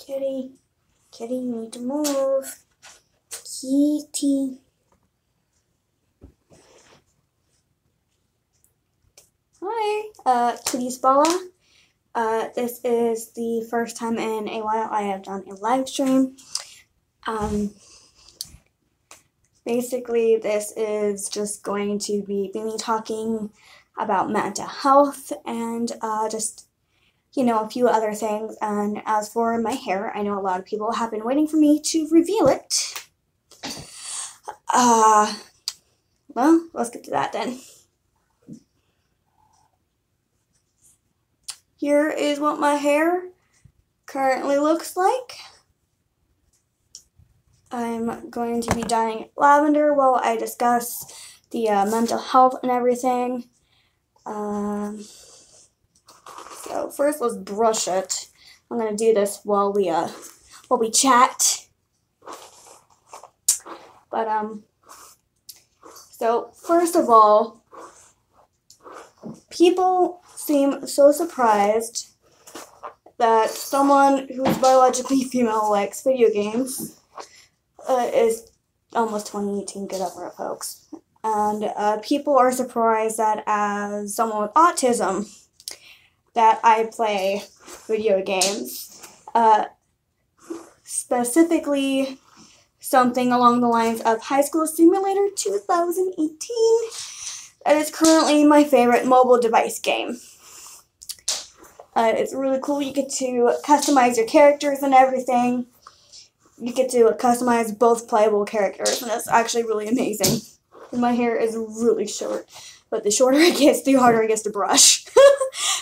Kitty, Kitty, you need to move. Kitty. Hi, Kitty Spalla. This is the first time in a while I have done a live stream. Basically, this is just going to be me talking about mental health and just, you know, a few other things. And as for my hair, I know a lot of people have been waiting for me to reveal it. Well, let's get to that then. Here is what my hair currently looks like. I'm going to be dyeing it lavender while I discuss the mental health and everything. So first, let's brush it. I'm gonna do this while we chat. But so first of all, people seem so surprised that someone who's biologically female likes video games. Is almost 2018, get over it, folks. And people are surprised that as someone with autism, that I play video games. Specifically, something along the lines of High School Simulator 2018. That is currently my favorite mobile device game. It's really cool. You get to customize your characters and everything. You get to customize both playable characters, and it's actually really amazing. And my hair is really short, but the shorter it gets, the harder it gets to brush.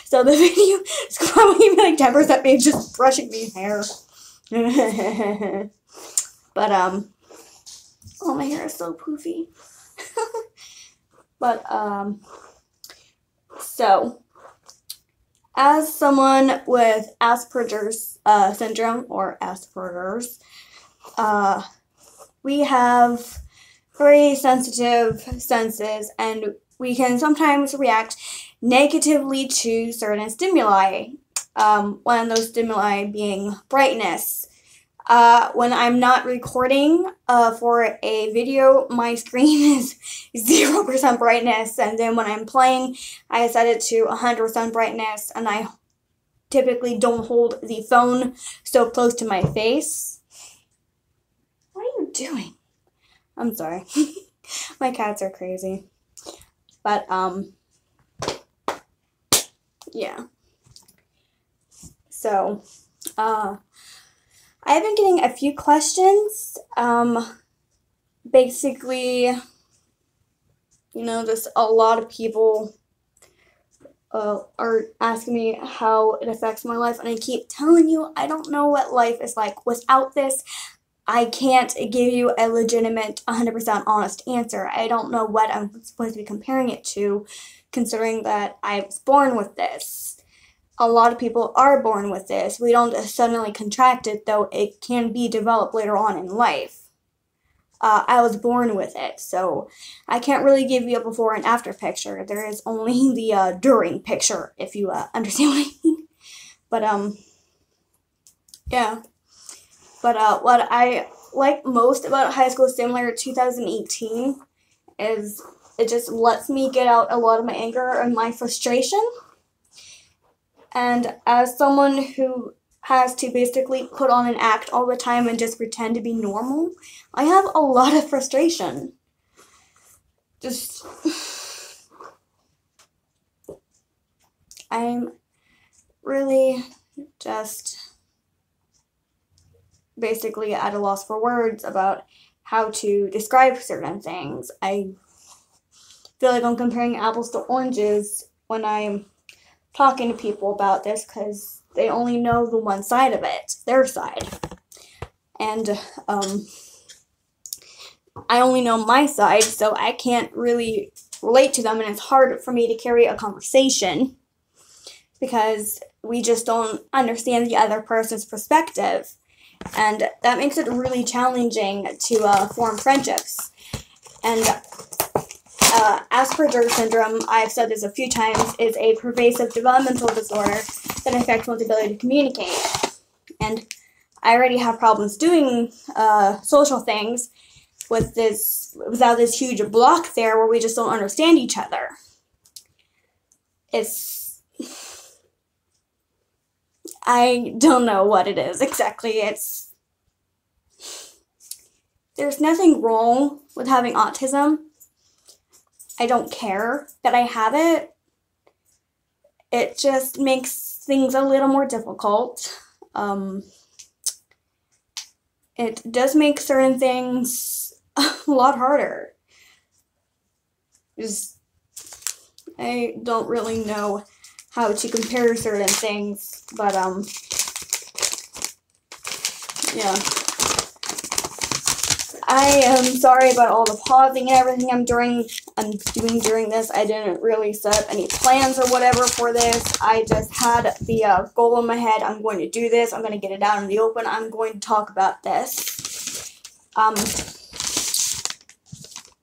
So the video is probably like 10% me just brushing the hair. But oh, my hair is so poofy. But so as someone with Asperger's syndrome or Asperger's, we have very sensitive senses, and we can sometimes react negatively to certain stimuli. One of those stimuli being brightness. When I'm not recording for a video, my screen is 0% brightness, and then when I'm playing, I set it to 100% brightness, and I typically don't hold the phone so close to my face. What are you doing? I'm sorry. My cats are crazy. But, yeah. So, I've been getting a few questions. Basically, you know, just a lot of people are asking me how it affects my life, and I keep telling you, I don't know what life is like without this. I can't give you a legitimate, 100% honest answer. I don't know what I'm supposed to be comparing it to, considering that I was born with this. A lot of people are born with this. We don't suddenly contract it, though it can be developed later on in life. I was born with it, so I can't really give you a before and after picture. There is only the during picture, if you understand what I mean. But, yeah. But what I like most about High School Simulator 2018 is it just lets me get out a lot of my anger and my frustration. And as someone who has to basically put on an act all the time and just pretend to be normal, I have a lot of frustration. Just, I'm really just basically at a loss for words about how to describe certain things. I feel like I'm comparing apples to oranges when I'm talking to people about this, because they only know the one side of it, their side. And I only know my side, so I can't really relate to them, and it's hard for me to carry a conversation because we just don't understand the other person's perspective. And that makes it really challenging to form friendships. And Asperger syndrome, I've said this a few times, is a pervasive developmental disorder that affects one's ability to communicate. And I already have problems doing social things with this, without this huge block there where we just don't understand each other. I don't know what it is exactly. There's nothing wrong with having autism. I don't care that I have it. It just makes things a little more difficult. It does make certain things a lot harder. I don't really know how to compare certain things, but yeah. I am sorry about all the pausing and everything I'm doing during this. I didn't really set up any plans or whatever for this. I just had the goal in my head. I'm going to do this. I'm going to get it out in the open. I'm going to talk about this.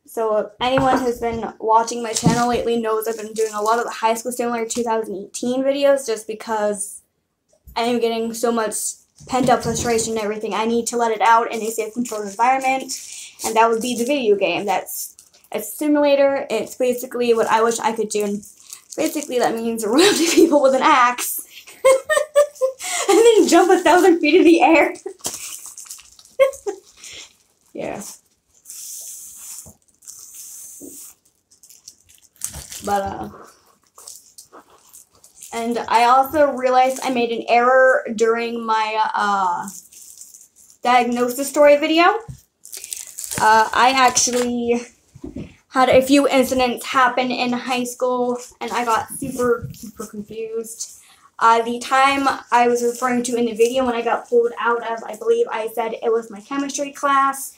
So if anyone who's been watching my channel lately knows I've been doing a lot of the High School Simulator 2018 videos just because I am getting so much pent-up frustration and everything. I need to let it out in a safe, controlled environment, and that would be the video game. It's a simulator. It's basically what I wish I could do. And basically, that means rounding people with an axe and then jump 1,000 feet in the air. Yeah. But, and I also realized I made an error during my diagnosis story video. I actually had a few incidents happen in high school, and I got super confused. The time I was referring to in the video when I got pulled out of, I believe I said it was my chemistry class.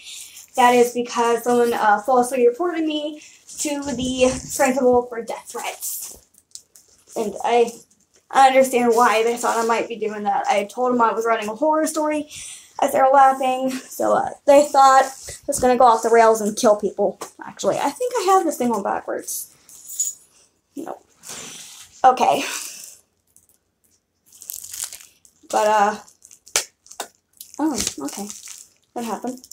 That is because someone falsely reported me to the principal for death threats. And I understand why they thought I might be doing that. I told them I was writing a horror story as they were laughing. So they thought I was going to go off the rails and kill people. Actually, I think I have this thing on backwards. No. Okay. But, oh, okay. That happened.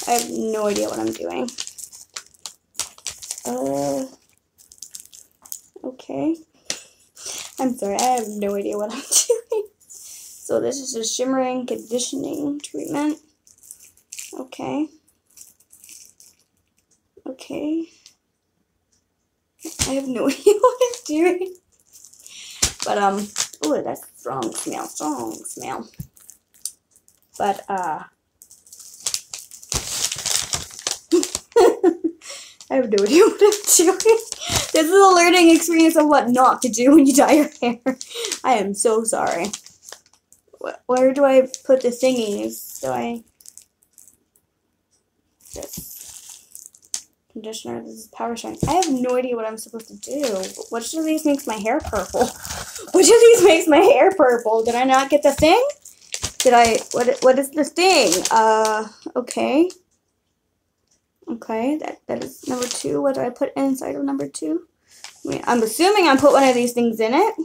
I have no idea what I'm doing. Okay. I'm sorry, I have no idea what I'm doing. So this is a shimmering conditioning treatment. Okay. Okay. I have no idea what I'm doing. But, oh, that's strong smell. But, I have no idea what I'm doing. This is a learning experience of what not to do when you dye your hair. I am so sorry. Where do I put the thingies? Do I... This. Conditioner, this is power shine. I have no idea what I'm supposed to do. Which of these makes my hair purple? Which of these makes my hair purple? Did I not get the thing? Did I... What is the thing? Okay. Okay, that is number 2. What do I put inside of number 2? I'm assuming I put one of these things in it.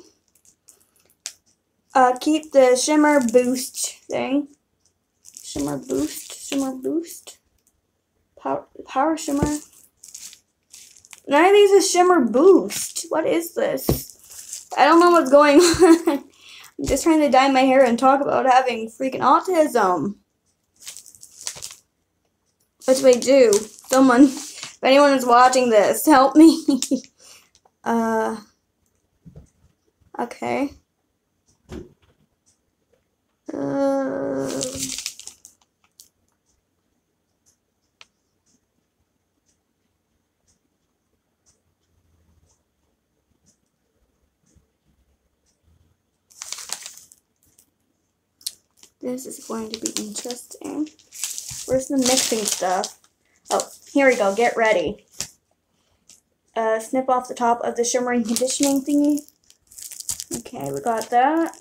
Keep the shimmer boost thing. Shimmer boost. Power shimmer. None of these is shimmer boost. What is this? I don't know what's going on. I'm just trying to dye my hair and talk about having freaking autism. What do I do? Someone, if anyone is watching this, help me. Okay. This is going to be interesting. Where's the mixing stuff? Oh, here we go. Get ready. Snip off the top of the shimmering conditioning thingy. Okay, we got that.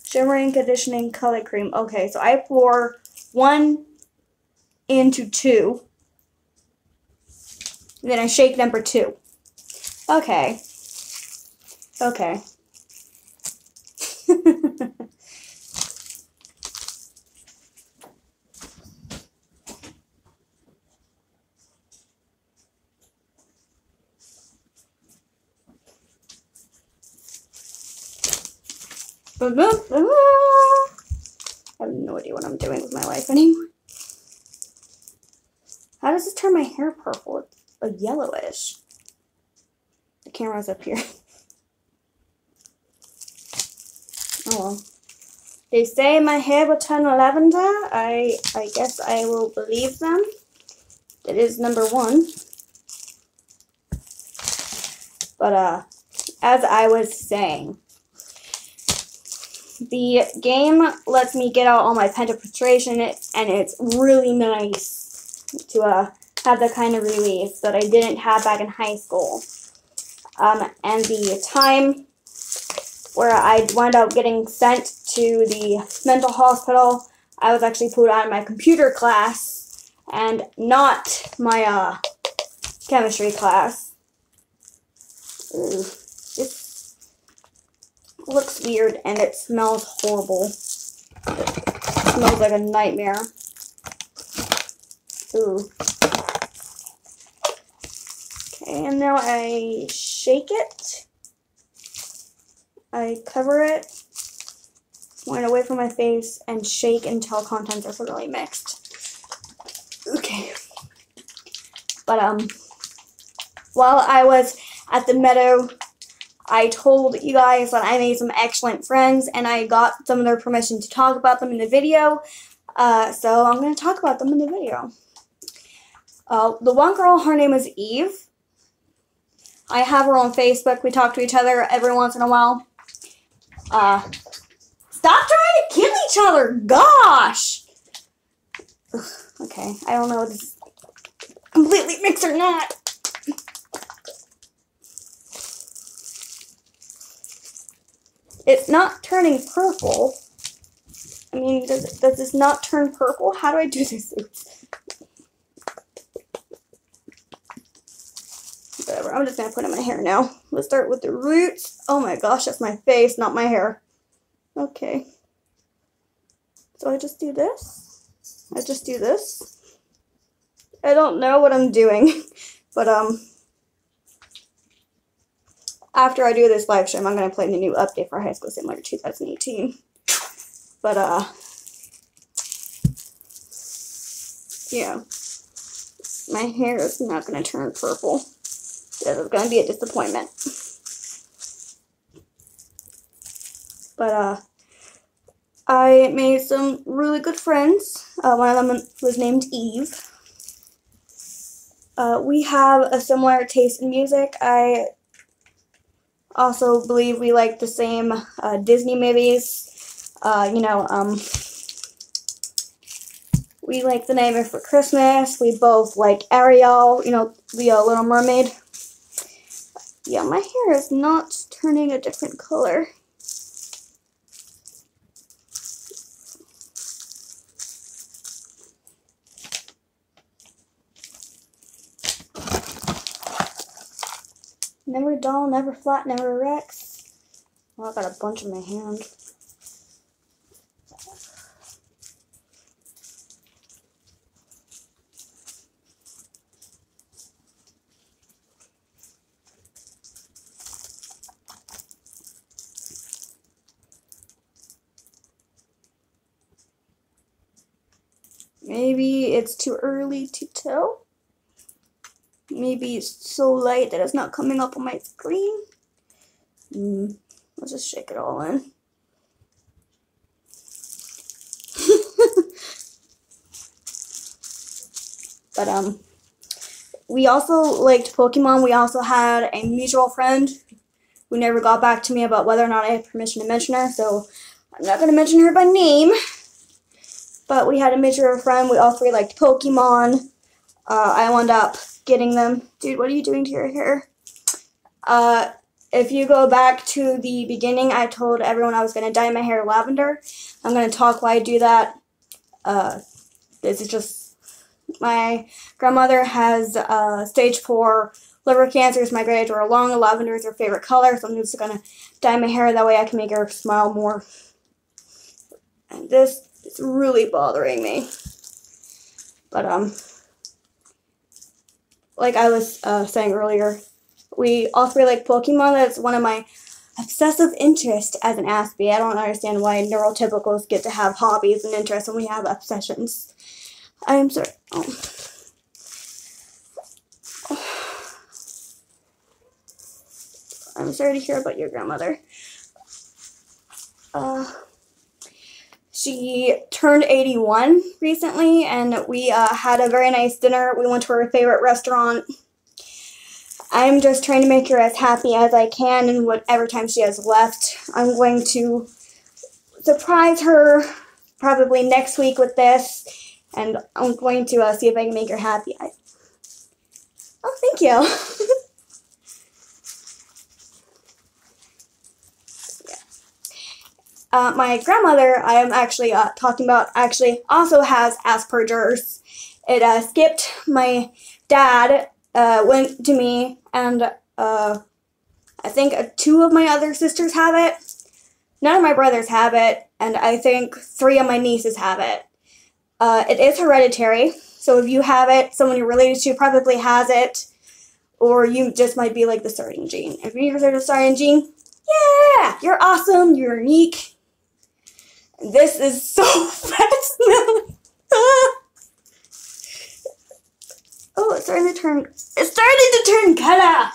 Shimmering conditioning color cream. Okay, so I pour 1 into 2. And then I shake number 2. Okay. Okay. have no idea what I'm doing with my life anymore. How does this turn my hair purple? It's a yellowish. The camera's up here. Oh well. They say my hair will turn lavender. I guess I will believe them. That is number one. But as I was saying, the game lets me get out all my pent-up frustration, and it's really nice to have that kind of release that I didn't have back in high school. And the time where I wound up getting sent to the mental hospital, I was actually put out of my computer class and not my chemistry class. Ooh, this looks weird and it smells horrible. It smells like a nightmare. Ooh. Okay, and now I shake it. I cover it, point away from my face, and shake until contents are thoroughly mixed. Okay. But while I was at the meadow, I told you guys that I made some excellent friends, and I got some of their permission to talk about them in the video. So I'm going to talk about them in the video. The one girl, her name is Eve. I have her on Facebook. We talk to each other every once in a while. Stop trying to kill each other! Gosh! Ugh, okay, I don't know if this is completely mixed or not. It's not turning purple. I mean, does this not turn purple? How do I do this? Whatever, I'm just going to put in my hair now. Let's start with the roots. Oh my gosh, that's my face, not my hair. Okay. So I just do this. I just do this. I don't know what I'm doing. But, after I do this live stream, I'm going to play the new update for High School Simulator 2018. But, yeah. My hair is not going to turn purple. This is going to be a disappointment. But, I made some really good friends. One of them was named Eve. We have a similar taste in music. I also believe we like the same Disney movies. We like The Nightmare Before Christmas. We both like Ariel, the Little Mermaid. Yeah, my hair is not turning a different color. Never dull, never flat, never Rex. Well, I got a bunch in my hand. Maybe it's too early to tell. Maybe it's so light that it's not coming up on my screen. Let's just shake it all in. But, we also liked Pokemon. We also had a mutual friend who never got back to me about whether or not I had permission to mention her, so I'm not going to mention her by name. But we had a mutual friend. We all three liked Pokemon. I wound up getting them. Dude, what are you doing to your hair? If you go back to the beginning, I told everyone I was going to dye my hair lavender. I'm going to talk why I do that. This is just, my grandmother has stage 4 liver cancer. So my grades were long. Lavender is her favorite color, so I'm just going to dye my hair. That way I can make her smile more. And this is really bothering me. But, like I was saying earlier, we all three like Pokemon. That's one of my obsessive interest as an Aspie. I don't understand why neurotypicals get to have hobbies and interests and we have obsessions. I'm sorry. Oh. I'm sorry to hear about your grandmother. She turned 81 recently, and we had a very nice dinner. We went to her favorite restaurant. I'm just trying to make her as happy as I can, and whatever time she has left, I'm going to surprise her probably next week with this, and I'm going to see if I can make her happy. Oh, thank you. My grandmother, I am actually talking about, actually also has Asperger's. It skipped my dad, went to me, and I think 2 of my other sisters have it. None of my brothers have it, and I think 3 of my nieces have it. It is hereditary, so if you have it, someone you're related to probably has it, or you just might be like the starting gene. If you're the starting gene, yeah, you're awesome, you're unique. This is so fascinating. Oh, it's starting to turn color.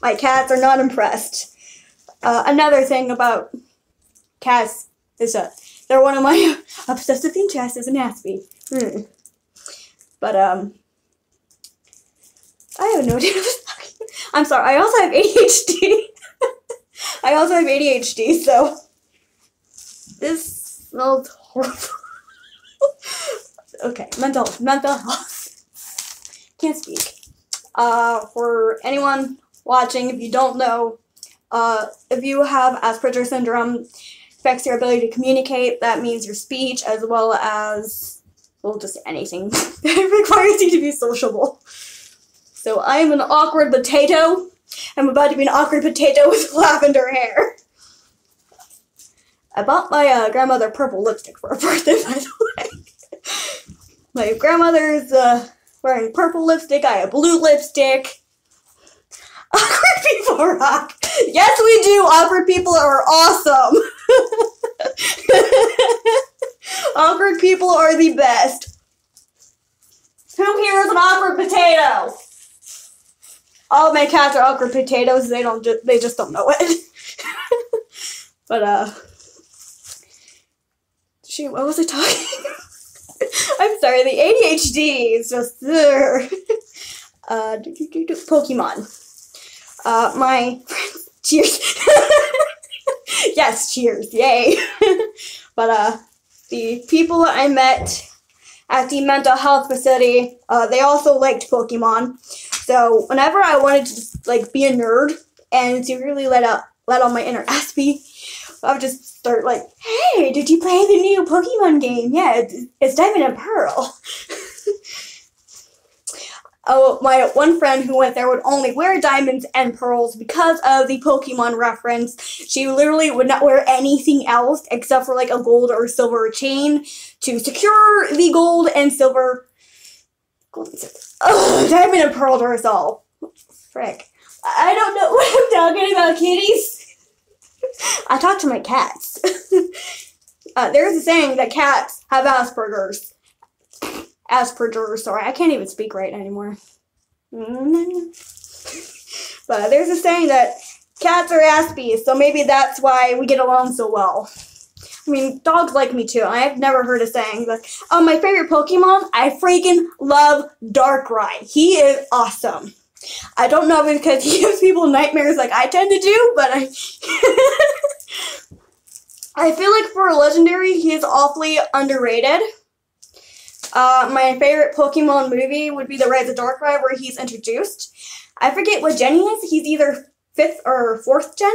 My cats are not impressed. Another thing about cats is that they're one of my obsessive interests as an Aspie. But I have no idea what I was talking about. I'm sorry. I also have ADHD. So this smells horrible. Okay, mental health. Can't speak. For anyone watching, if you don't know, if you have Asperger syndrome, affects your ability to communicate. That means your speech as well as, well, just anything that requires you to be sociable. So I am an awkward potato. I'm about to be an awkward potato with lavender hair. I bought my grandmother purple lipstick for her birthday, by the way. My grandmother's wearing purple lipstick. I have blue lipstick. Awkward people rock. Yes, we do. Awkward people are awesome. Awkward people are the best. Who here is an awkward potato? All of my cats are awkward potatoes. They just don't know it. But shoot, what was I talking about? I'm sorry, the ADHD is just Pokemon. My friends, cheers. Yes, cheers, yay. But the people I met at the mental health facility, they also liked Pokemon. So whenever I wanted to just, like, be a nerd and to really let out my inner Aspie, I would just start like, hey, did you play the new Pokemon game? Yeah, it's Diamond and Pearl. Oh, my one friend who went there would only wear diamonds and pearls because of the Pokemon reference. She literally would not wear anything else except for like a gold or silver chain to secure the gold and silver. Diamond and pearl to herself. Frick. I don't know what I'm talking about, kitties. I talk to my cats. There's a saying that cats have Asperger's. Sorry, I can't even speak right anymore. But there's a saying that cats are Aspies, so maybe that's why we get along so well. I mean, dogs like me too. I've never heard a saying, but my favorite Pokemon, I freaking love Darkrai. He is awesome. I don't know if it's because he gives people nightmares like I tend to do, but I feel like for a legendary, he is awfully underrated. My favorite Pokemon movie would be The Rise of Darkrai, where he's introduced. I forget what gen he is. He's either 5th or 4th gen.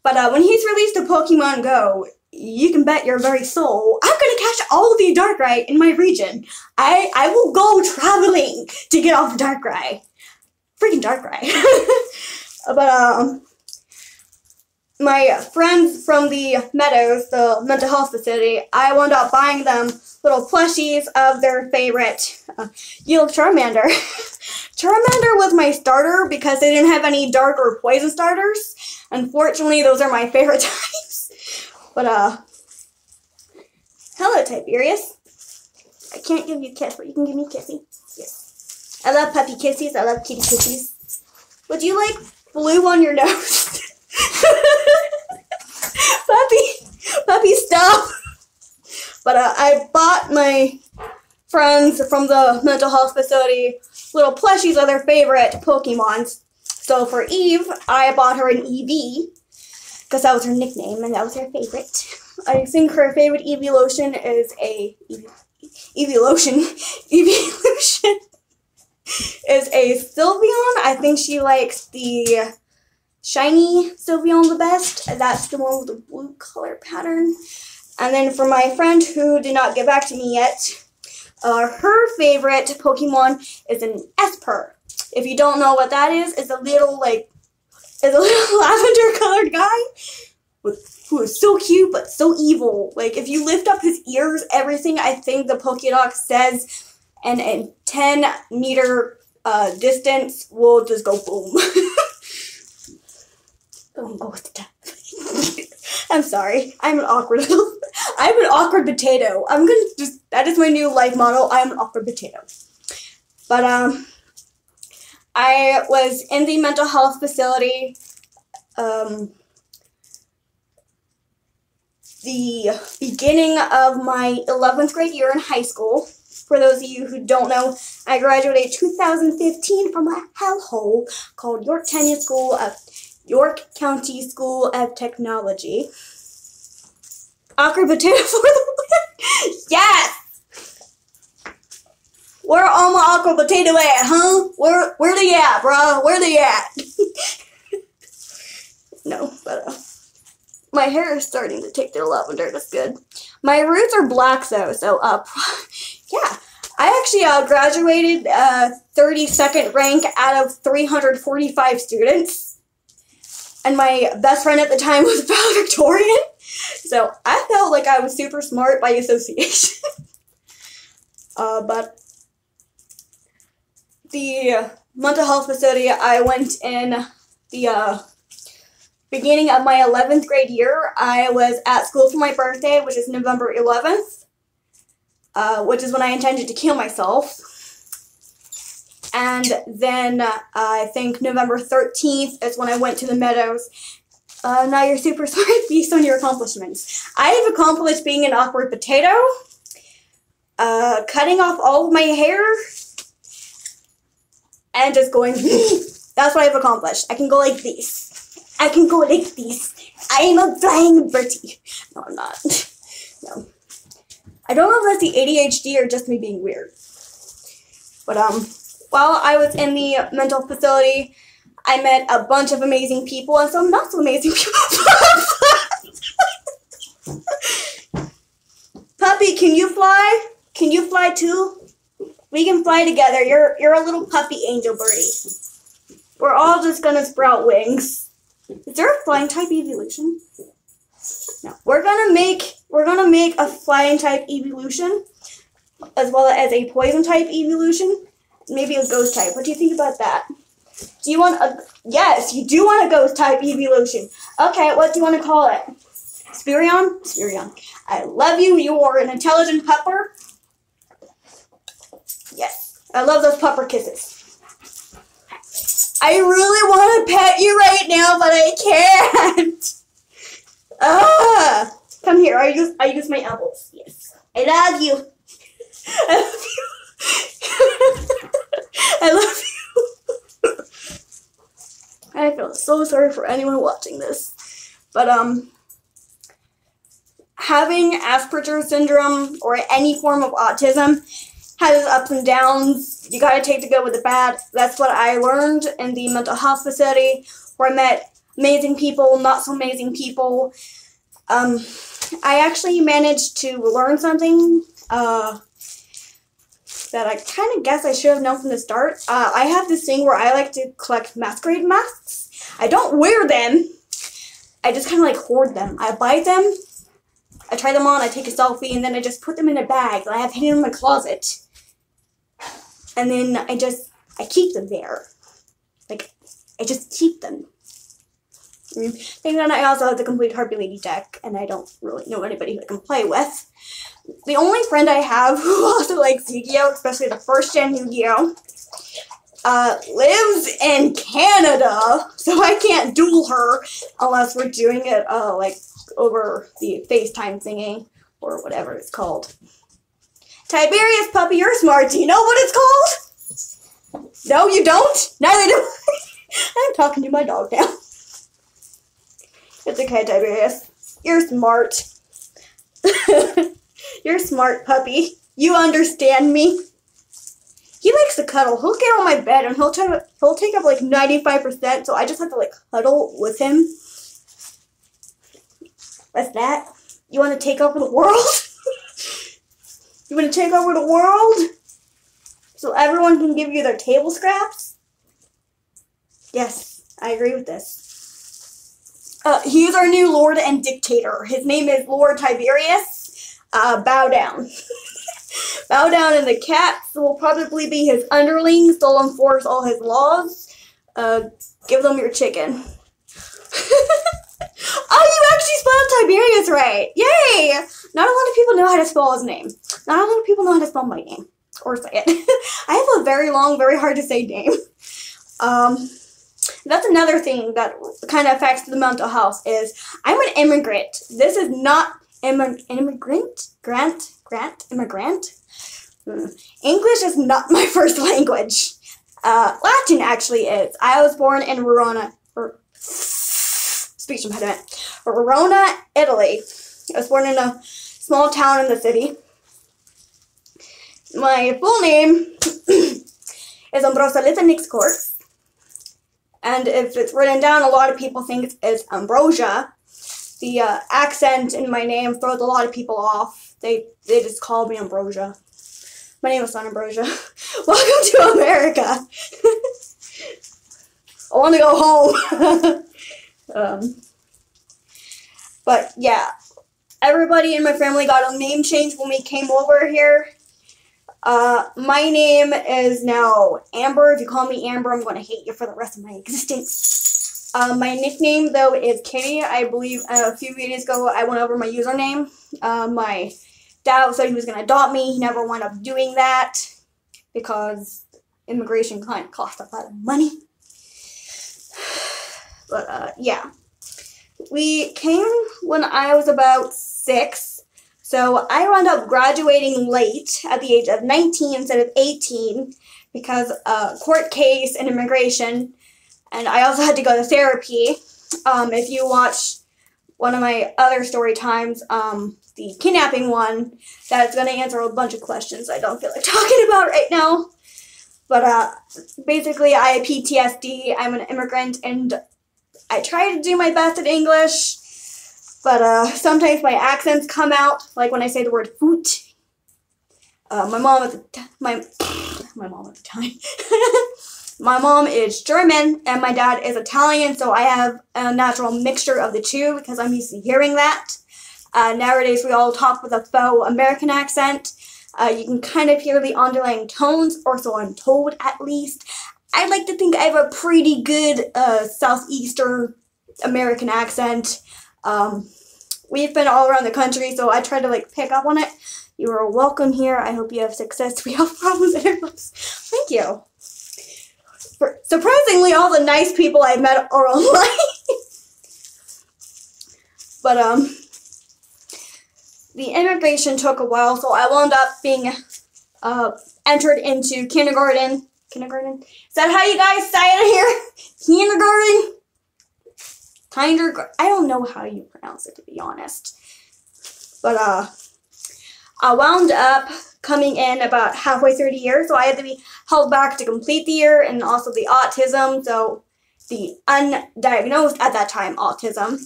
But when he's released to Pokemon Go, you can bet your very soul, I'm going to catch all the Darkrai in my region. I will go traveling to get off the Darkrai. Freaking Darkrai. But, my friends from the Meadows, the mental health facility, I wound up buying them little plushies of their favorite Charmander. Charmander was my starter because they didn't have any dark or poison starters. Unfortunately, those are my favorite types. But, hello, Tiberius. I can't give you a kiss, but you can give me a kissy. Yes. I love puppy kissies. I love kitty kissies. Would you like blue on your nose? Puppy, stop. But, I bought my friends from the mental health facility little plushies of their favorite Pokemons. So for Eve, I bought her an Eevee, because that was her nickname, and that was her favorite. I think her favorite evolution is a evolution is a Sylveon. I think she likes the shiny Sylveon the best. That's the one with the blue color pattern. And then for my friend who did not get back to me yet, her favorite Pokemon is an Asperger. If you don't know what that is, it's a little lavender colored guy who is so cute but so evil. Like, if you lift up his ears, everything I think the Pokédoc says and in 10-meter distance will just go boom. Oh, what's that? I'm sorry. I'm an awkward potato. That is my new life motto. I'm an awkward potato. But, I was in the mental health facility, the beginning of my 11th grade year in high school. For those of you who don't know, I graduated 2015 from a hellhole called York County School of Technology. Awkward potato for the win. Yes! Where all my awkward potato at, huh? Where they at, bro? Where they at? No, but my hair is starting to take their lavender. That's good. My roots are black though, so yeah. I actually graduated 32nd rank out of 345 students, and my best friend at the time was valedictorian. So I felt like I was super smart by association. But the mental health facility I went in the beginning of my 11th grade year, I was at school for my birthday, which is November 11th, which is when I intended to kill myself. And then I think November 13th is when I went to the Meadows. Now you're super smart based on your accomplishments. I have accomplished being an awkward potato, cutting off all of my hair, and just going, that's what I've accomplished. I can go like this. I can go like this. I am a flying birdie. No, I'm not. No. I don't know if that's the ADHD or just me being weird. But, while I was in the mental facility, I met a bunch of amazing people and some not so amazing people. Puppy, can you fly? Can you fly too? We can fly together. You're a little puppy angel birdie. We're all just gonna sprout wings. Is there a flying type evolution? No. We're gonna make a flying type evolution, as well as a poison type evolution, maybe a ghost type. What do you think about that? Do you want a... Yes, you do want a ghost type evolution. Okay, what do you want to call it? Spirion? Spirion. I love you. You are an intelligent pupper. Yes. I love those pupper kisses. I really want to pet you right now, but I can't. Come here. I use my elbows. Yes. I love you. I love you. I love you. I feel so sorry for anyone watching this. But, having Asperger syndrome or any form of autism has its ups and downs. You gotta take the good with the bad. That's what I learned in the mental health facility, where I met amazing people, not so amazing people. I actually managed to learn something, that I kind of guess I should have known from the start. I have this thing where I like to collect masquerade masks. I don't wear them. I just kind of like hoard them. I buy them, I try them on, I take a selfie, and then I just put them in a bag that I have hidden in my closet. And then I just I keep them there. Like, I just keep them. And then I also have the complete Harpy Lady deck, and I don't really know anybody who I can play with. The only friend I have who also likes Yu-Gi-Oh!, especially the first gen Yu-Gi-Oh!, lives in Canada, so I can't duel her unless we're doing it, like, over the FaceTime thingy, or whatever it's called. Tiberius Puppy, you're smart. Do you know what it's called? No, you don't? Neither do I. I'm talking to my dog now. It's okay, Tiberius. You're smart. You're smart, puppy. You understand me. He likes to cuddle. He'll get on my bed and he'll take up like 95%, so I just have to like cuddle with him. What's that? You want to take over the world? You want to take over the world? So everyone can give you their table scraps? Yes, I agree with this. He is our new Lord and Dictator. His name is Lord Tiberius. Bow down. Bow down, and the cats will probably be his underlings. They'll enforce all his laws. Give them your chicken. Oh, you actually spelled Tiberius right. Yay! Not a lot of people know how to spell his name. Not a lot of people know how to spell my name. Or say it. I have a very long, very hard to say name. That's another thing that kind of affects the mental health is I'm an immigrant. This is not immigrant? Immigrant? English is not my first language. Latin actually is. I was born in speech impediment. Verona, Italy. I was born in a small town in the city. My full name is Ambrosia Litanix-Corks. And if it's written down, a lot of people think it's Ambrosia. The accent in my name throws a lot of people off. They just call me Ambrosia. My name is not Ambrosia. Welcome to America. I want to go home. But yeah, everybody in my family got a name change when we came over here. My name is now Amber. If you call me Amber, I'm going to hate you for the rest of my existence. My nickname, though, is Kitty. I believe a few videos ago I went over my username. My dad said he was going to adopt me. He never wound up doing that because immigration kind of cost a lot of money. But, yeah. We came when I was about 6. So I wound up graduating late at the age of 19 instead of 18 because court case and immigration. And I also had to go to therapy. If you watch one of my other story times, the kidnapping one, that's going to answer a bunch of questions I don't feel like talking about right now. But basically I have PTSD. I'm an immigrant and I try to do my best at English. But sometimes my accents come out, like when I say the word foot. My mom at the time. My mom is German and my dad is Italian, so I have a natural mixture of the two because I'm used to hearing that. Nowadays we all talk with a faux American accent. You can kind of hear the underlying tones, or so I'm told at least. I like to think I have a pretty good southeastern American accent. We've been all around the country, so I try to like pick up on it. You are welcome here. I hope you have success. We have problems in our lives. Thank you. Surprisingly, all the nice people I've met are online. But the immigration took a while, so I wound up being entered into kindergarten. Kindergarten? Is that how you guys say it here? Kindergarten? I don't know how you pronounce it, to be honest. But I wound up coming in about halfway through the year, so I had to be held back to complete the year, and also the autism, so the undiagnosed at that time autism.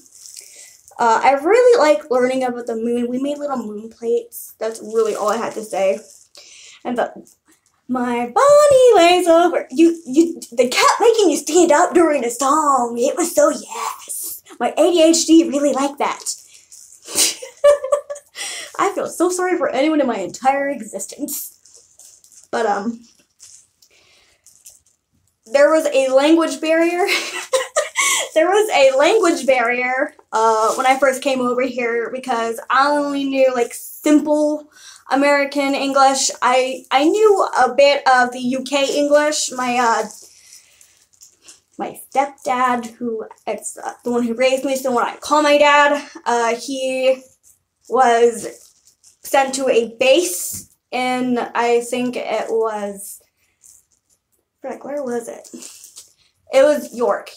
I really like learning about the moon. We made little moon plates. That's really all I had to say. And my body lays over. They kept making you stand up during the song. It was so yes. My ADHD really liked that. I feel so sorry for anyone in my entire existence. But there was a language barrier. There was a language barrier when I first came over here because I only knew like simple American English. I knew a bit of the UK English. My stepdad, who it's the one who raised me, so when I call my dad, he was sent to a base in, I think it was, like, where was it? It was York.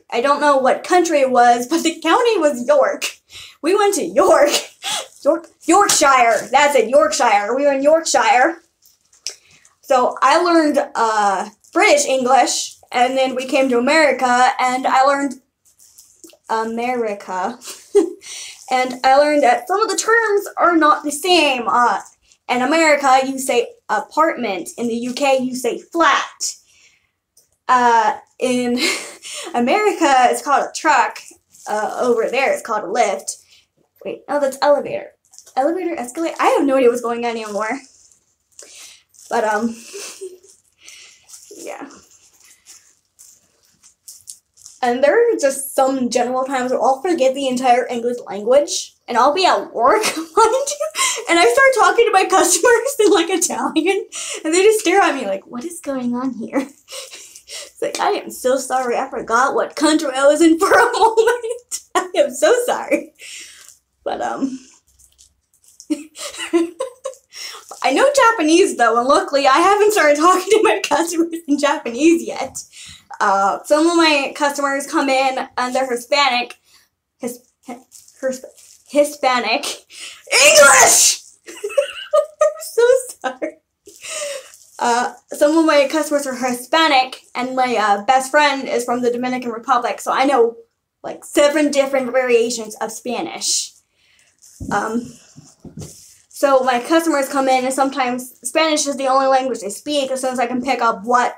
I don't know what country it was, but the county was York. We went to York. Yorkshire. That's it, Yorkshire. We were in Yorkshire. So I learned British English, and then we came to America, and I learned America. And I learned that some of the terms are not the same. In America, you say apartment. In the UK, you say flat. In America, it's called a truck. Over there, it's called a lift. Wait, no, that's elevator. Elevator, escalator. I have no idea what's going on anymore. But, yeah. And there are just some general times where I'll forget the entire English language, and I'll be at work, mind you, and I start talking to my customers in, like, Italian, and they just stare at me like, what is going on here? It's like, I am so sorry, I forgot what country I was in for a moment. I am so sorry. But, I know Japanese, though, and luckily I haven't started talking to my customers in Japanese yet. Some of my customers come in and they're Hispanic. Hispanic. English! I'm so sorry. Some of my customers are Hispanic, and my best friend is from the Dominican Republic, so I know like 7 different variations of Spanish. So my customers come in, and sometimes Spanish is the only language they speak. As soon as I can pick up what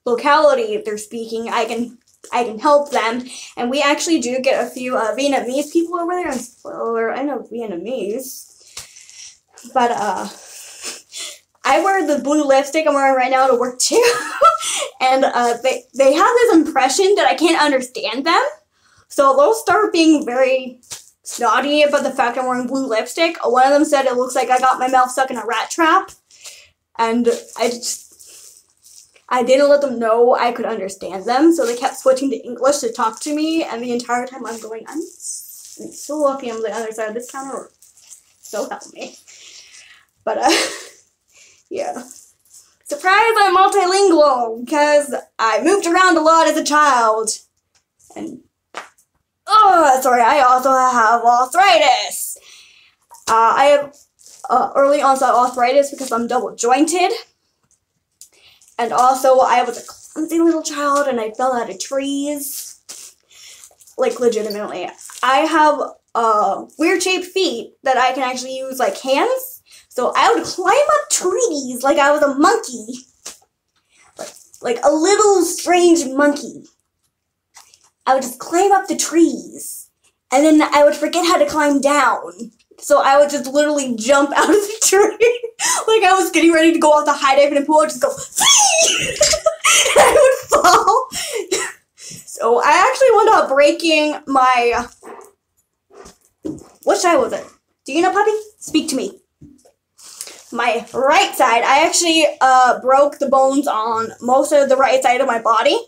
locality they're speaking, I can help them. And we actually do get a few Vietnamese people over there. And spoiler, I know Vietnamese. But I wear the blue lipstick I'm wearing right now to work too. And they have this impression that I can't understand them. So they'll start being very snotty about the fact I'm wearing blue lipstick. One of them said it looks like I got my mouth stuck in a rat trap. And I didn't let them know I could understand them, so they kept switching to English to talk to me, and the entire time I'm going, I'm so lucky I'm on the other side of this counter, so help me. But, yeah. Surprise, I'm multilingual, because I moved around a lot as a child. And, sorry, I also have arthritis. I have early onset arthritis because I'm double jointed. And also, I was a clumsy little child, and I fell out of trees. Like, legitimately. I have weird-shaped feet that I can actually use, like, hands. So I would climb up trees like I was a monkey. Like a little strange monkey. I would just climb up the trees. And then I would forget how to climb down. So I would just literally jump out of the tree. Like I was getting ready to go off the high dive in a pool. I would just go, and I would fall. So I actually wound up breaking my, what side was it? Do you know, puppy? Speak to me. My right side, I actually broke the bones on most of the right side of my body.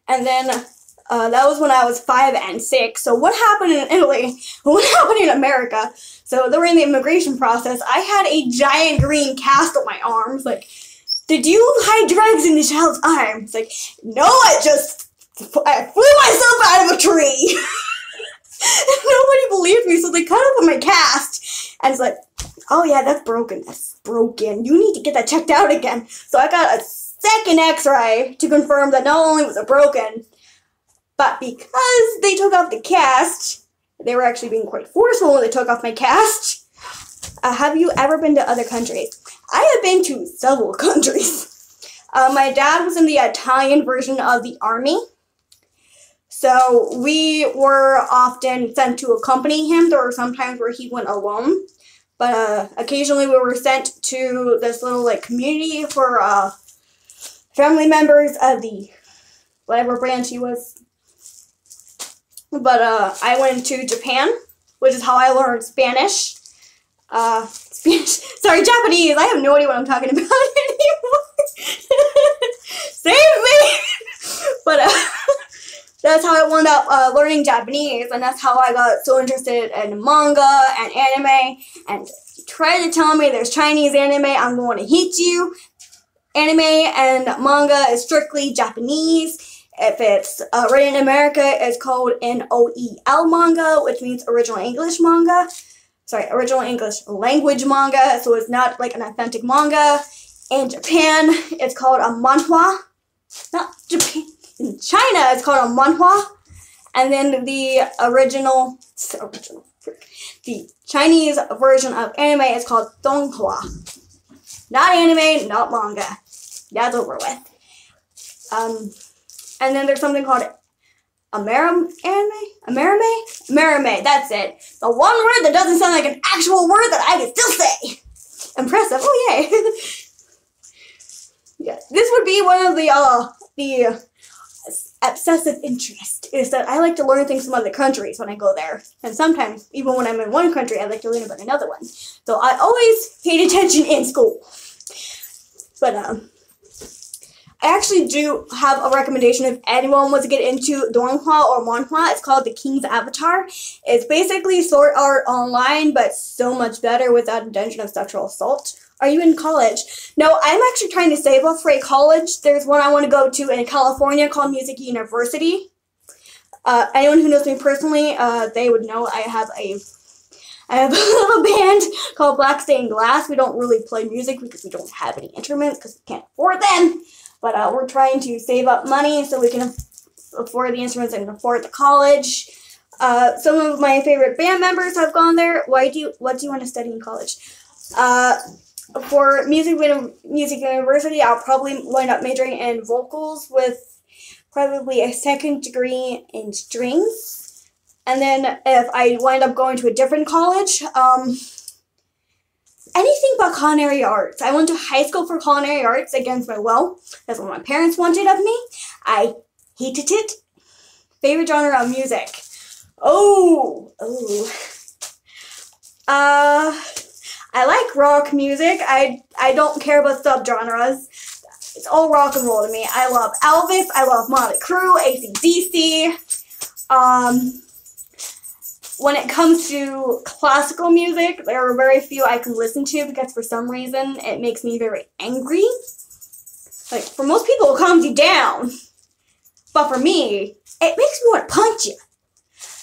And then that was when I was 5 and 6. So what happened in Italy? What happened in America? So during the immigration process, I had a giant green cast on my arm. It's like, did you hide drugs in the child's arm? It's like, no, I flew myself out of a tree. And nobody believed me, so they cut open my cast. And it's like, oh yeah, that's broken. That's broken. You need to get that checked out again. So I got a second x-ray to confirm that not only was it broken, but because they took off the cast, they were actually being quite forceful when they took off my cast. Have you ever been to other countries? I have been to several countries. My dad was in the Italian version of the army. So we were often sent to accompany him. There were some times where he went alone. But occasionally we were sent to this little like community for family members of the whatever branch he was. But I went to Japan, which is how I learned Spanish. Sorry, Japanese. I have no idea what I'm talking about anymore. Save me! But that's how I wound up learning Japanese, and that's how I got so interested in manga and anime. And if you try to tell me there's Chinese anime, I'm going to hit you. Anime and manga is strictly Japanese. If it's written in America, it's called NOEL manga, which means original English manga. Sorry, original English language manga, so it's not like an authentic manga. In Japan, it's called a manhwa. Not Japan. In China, it's called a manhwa. And then the the Chinese version of anime is called donghua. Not anime, not manga. That's over with. And then there's something called Amerame, that's it. The one word that doesn't sound like an actual word that I can still say. Impressive, oh yay. Yeah, this would be one of the obsessive interest, is that I like to learn things from other countries when I go there. And sometimes, even when I'm in one country, I like to learn about another one. So I always paid attention in school. But, I actually do have a recommendation if anyone wants to get into donghua or manhwa. It's called The King's Avatar. It's basically sword art online, but so much better without intention of sexual assault. Are you in college? No, I'm actually trying to save up for a college. There's one I want to go to in California called Music University. Anyone who knows me personally, they would know I have a little band called Black Stained Glass. We don't really play music because we don't have any instruments because we can't afford them. But we're trying to save up money so we can afford the instruments and afford the college. Some of my favorite band members have gone there. What do you want to study in college? For music university, I'll probably wind up majoring in vocals with probably a second degree in strings. And then if I wind up going to a different college, anything but culinary arts. I went to high school for culinary arts against my will. That's what my parents wanted of me. I hated it. Favorite genre of music. I like rock music. I don't care about subgenres. It's all rock and roll to me. I love Elvis. I love Motley Crue, AC/DC. When it comes to classical music, there are very few I can listen to because for some reason it makes me very angry. Like, for most people, it calms you down. But for me, it makes me want to punch you.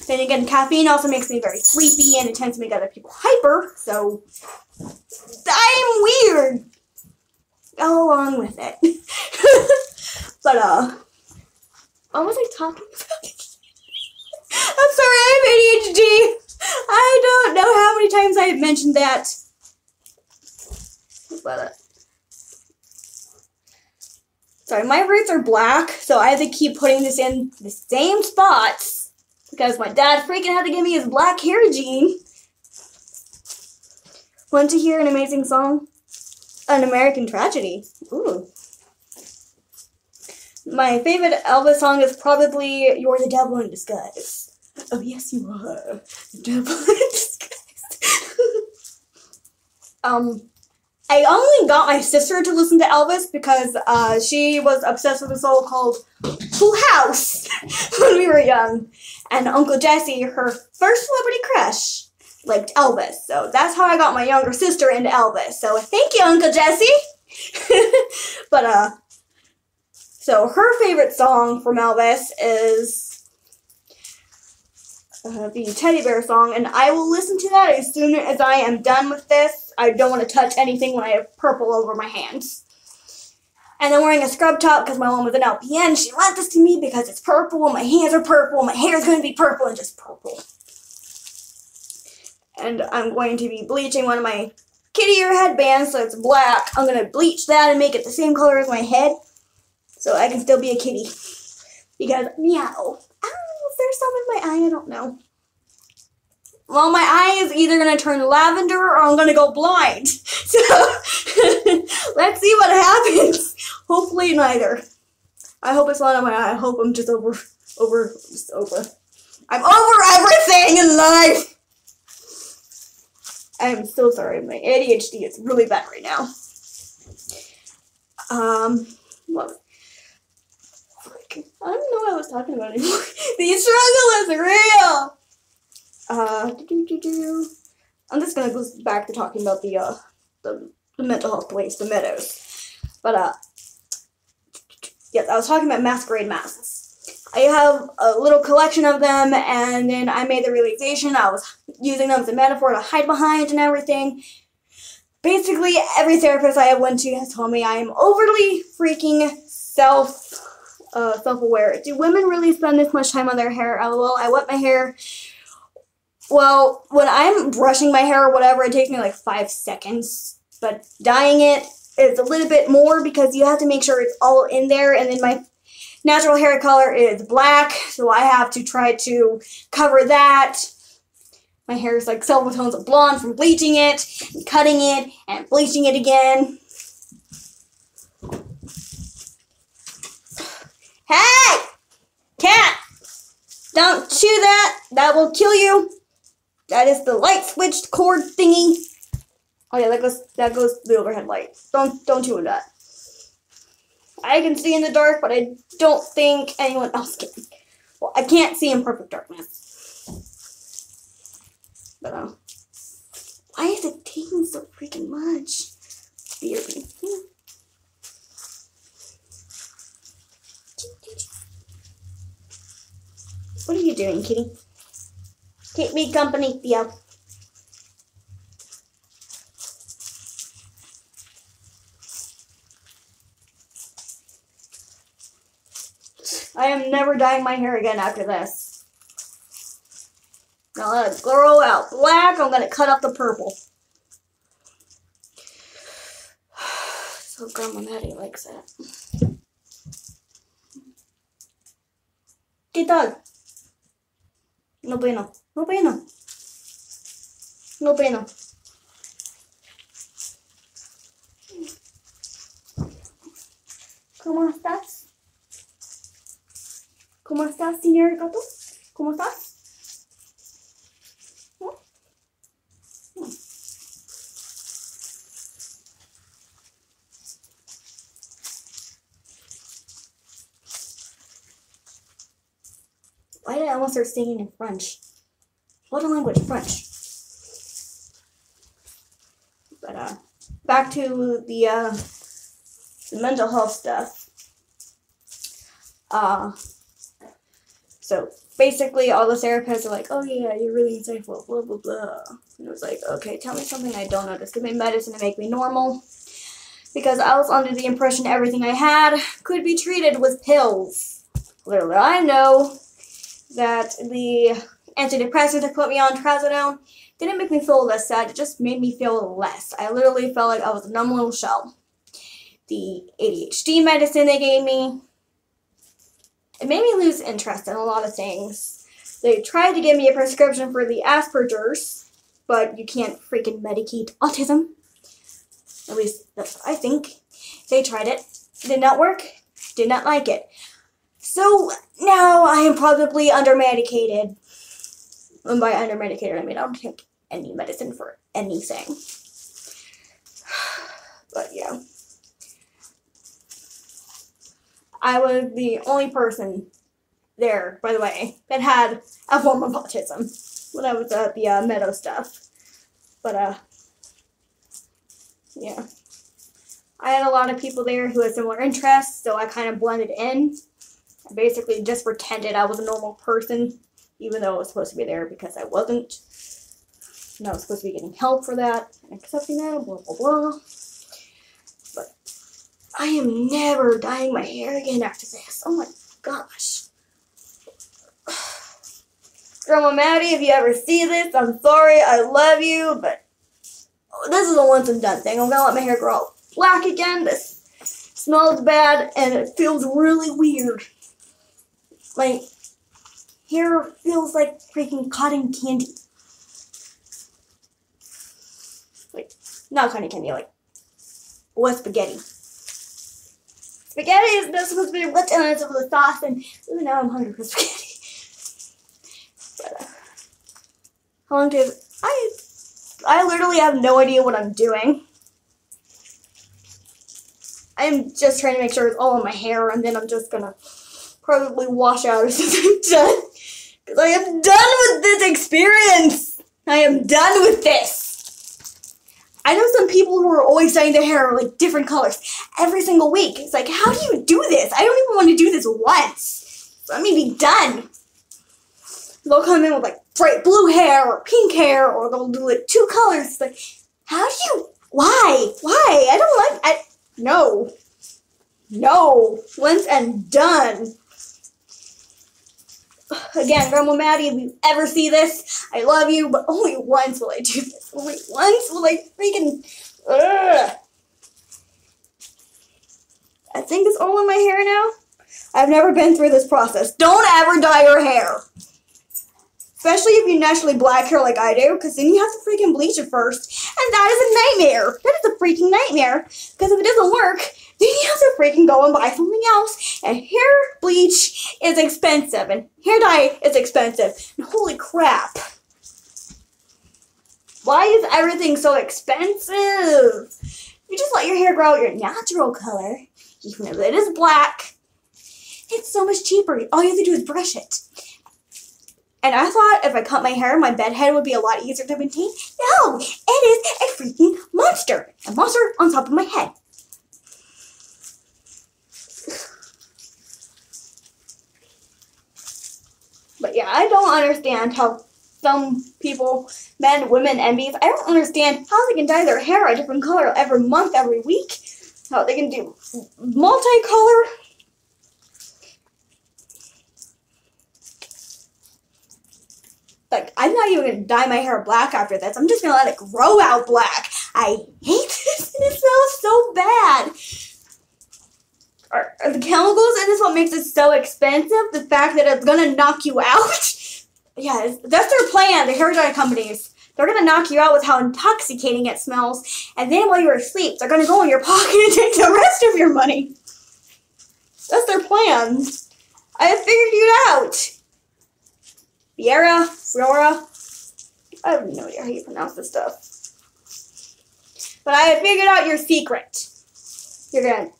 Then again, caffeine also makes me very sleepy and it tends to make other people hyper, so I'm weird. Go along with it. But, what was I talking about? I'm sorry, I have ADHD. I don't know how many times I have mentioned that. But, sorry, my roots are black, so I have to keep putting this in the same spots because my dad freaking had to give me his black hair gene. Want to hear an amazing song? An American Tragedy. Ooh. My favorite Elvis song is probably You're the Devil in Disguise. Oh, yes, you are. The devil in disguise. I only got my sister to listen to Elvis because she was obsessed with a song called Full House when we were young. And Uncle Jesse, her first celebrity crush, liked Elvis. So that's how I got my younger sister into Elvis. So thank you, Uncle Jesse. But, so her favorite song from Elvis is the Teddy Bear song, and I will listen to that as soon as I am done with this. I don't want to touch anything when I have purple over my hands. And I'm wearing a scrub top because my mom was an LPN. She lent this to me because it's purple, my hands are purple, my hair is going to be purple and just purple. And I'm going to be bleaching one of my kitty ear headbands so it's black. I'm going to bleach that and make it the same color as my head so I can still be a kitty. Because, meow. I don't know if there's some in my eye, I don't know. well, my eye is either going to turn lavender or I'm going to go blind. So, let's see what happens. Hopefully neither. I hope it's not on my eye. I hope I'm just over. I'm over everything in life. I'm so sorry. My ADHD is really bad right now. What? I don't know what I was talking about anymore. The struggle is real. I'm just gonna go back to talking about the mental health waste, the meadows. But yes, I was talking about masquerade masks. I have a little collection of them, and then I made the realization I was using them as a metaphor to hide behind and everything. Basically, every therapist I went to has told me I am overly freaking self-aware. Do women really spend this much time on their hair? LOL, I wet my hair. Well, when I'm brushing my hair or whatever, it takes me like 5 seconds. But dyeing it is a little bit more because you have to make sure it's all in there, and then my natural hair color is black, so I have to try to cover that. My hair is like several tones of blonde from bleaching it, and cutting it, and bleaching it again. Hey! Cat! Don't chew that! That will kill you! That is the light switched cord thingy. Oh yeah, that goes to the overhead light. Don't chew that. I can see in the dark, but I don't think anyone else can. Well, I can't see in perfect darkness. But, why is it taking so freaking much? BRB. What are you doing, kitty? Keep me company, Theo. I am never dyeing my hair again after this. Now let it grow out black. I'm gonna cut up the purple. So Grandma Maddie likes that. ¿Qué tal? No bueno. No bueno. No bueno. ¿Cómo estás? ¿Cómo estás, señor gato? ¿Cómo estás? Why did I almost start singing in French? What a language, French. But back to the mental health stuff. So basically all the therapists are like, oh yeah, you're really insightful, blah, blah, blah. And it was like, okay, tell me something I don't know. Just give me medicine to make me normal. Because I was under the impression everything I had could be treated with pills. Little did I know that the antidepressant that put me on, trazodone, didn't make me feel less sad. It just made me feel less. I literally felt like I was a numb little shell. The ADHD medicine they gave me, it made me lose interest in a lot of things. They tried to give me a prescription for the Asperger's, but you can't freaking medicate autism. At least that's what I think. They tried it. Did not work. Did not like it. So now I am probably under-medicated. And by under-medicated, I mean I don't take any medicine for anything. But yeah. I was the only person there, by the way, that had a form of autism when I was at the Meadow stuff. But, yeah. I had a lot of people there who had similar interests, so I kind of blended in. I basically just pretended I was a normal person, even though I was supposed to be there because I wasn't. And I was supposed to be getting help for that, and accepting that, blah, blah, blah. But I am never dyeing my hair again after this. Oh my gosh. Grandma Maddie, if you ever see this, I'm sorry, I love you, but this is a once and done thing. I'm gonna let my hair grow black again. This smells bad, and it feels really weird. My hair feels like freaking cotton candy. Not kind of candy, like wet spaghetti. Spaghetti is not supposed to be wet and it's with sauce, and ooh, now I'm hungry for spaghetti. But how long do I literally have no idea what I'm doing. I'm just trying to make sure it's all in my hair, and then I'm just gonna probably wash out as soon as I'm done. Because I am done with this experience. I am done with this. I know some people who are always dyeing their hair like different colors every single week. It's like, how do you do this? I don't even want to do this once. Let me be done. They'll come in with like bright blue hair or pink hair, or they'll do like 2 colors. It's like, how do you, why? I don't like, no. Once and done. Again, Grandma Maddie, if you ever see this, I love you, but only once will I do this. Only once will I freaking, I think it's all in my hair now. I've never been through this process. Don't ever dye your hair. Especially if you naturally black hair like I do, because then you have to freaking bleach it first. And that is a nightmare. That is a freaking nightmare. Because if it doesn't work, then you have to freaking go and buy something else. And hair bleach is expensive. And hair dye is expensive. And holy crap. Why is everything so expensive? You just let your hair grow out your natural color. Even if it is black. It's so much cheaper. All you have to do is brush it. And I thought if I cut my hair, my bed head would be a lot easier to maintain. No, it is a freaking monster. A monster on top of my head. But yeah, I don't understand how some people, men, women, envies, I don't understand how they can dye their hair a different color every month, every week. How they can do multicolor. Like, I'm not even going to dye my hair black after this. I'm just going to let it grow out black. I hate this. It smells so bad. Are the chemicals in this what makes it so expensive? The fact that it's going to knock you out? Yeah, that's their plan, the hair dye companies. They're going to knock you out with how intoxicating it smells. And then while you're asleep, they're going to go in your pocket and take the rest of your money. That's their plan. I have figured it out. Flora, I have no idea how you pronounce this stuff. But I have figured out your secret. You're going to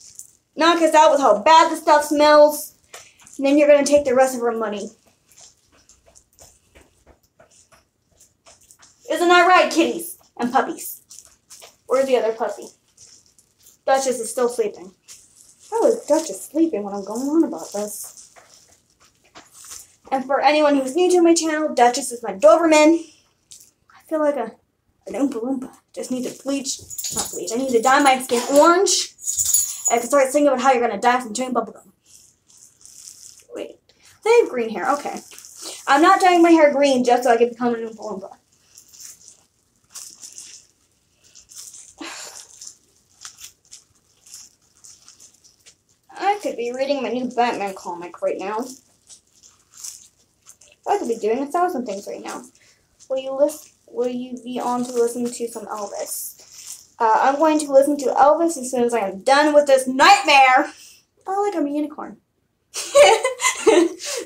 knock us out with how bad the stuff smells, and then you're going to take the rest of our money. Isn't that right, kitties and puppies? Where's the other puppy? Duchess is still sleeping. How is Duchess sleeping when I'm going on about this? And for anyone who's new to my channel, Duchess is my Doberman. I feel like an Oompa Loompa. Just need to bleach. Not bleach. I need to dye my skin orange. I can start thinking about how you're going to die from chewing bubblegum. Wait. They have green hair. Okay. I'm not dyeing my hair green just so I can become an Oompa Loompa. I could be reading my new Batman comic right now. I could be doing 1,000 things right now. Will you be on to listen to some Elvis? I'm going to listen to Elvis as soon as I am done with this nightmare. Oh, like I'm a unicorn.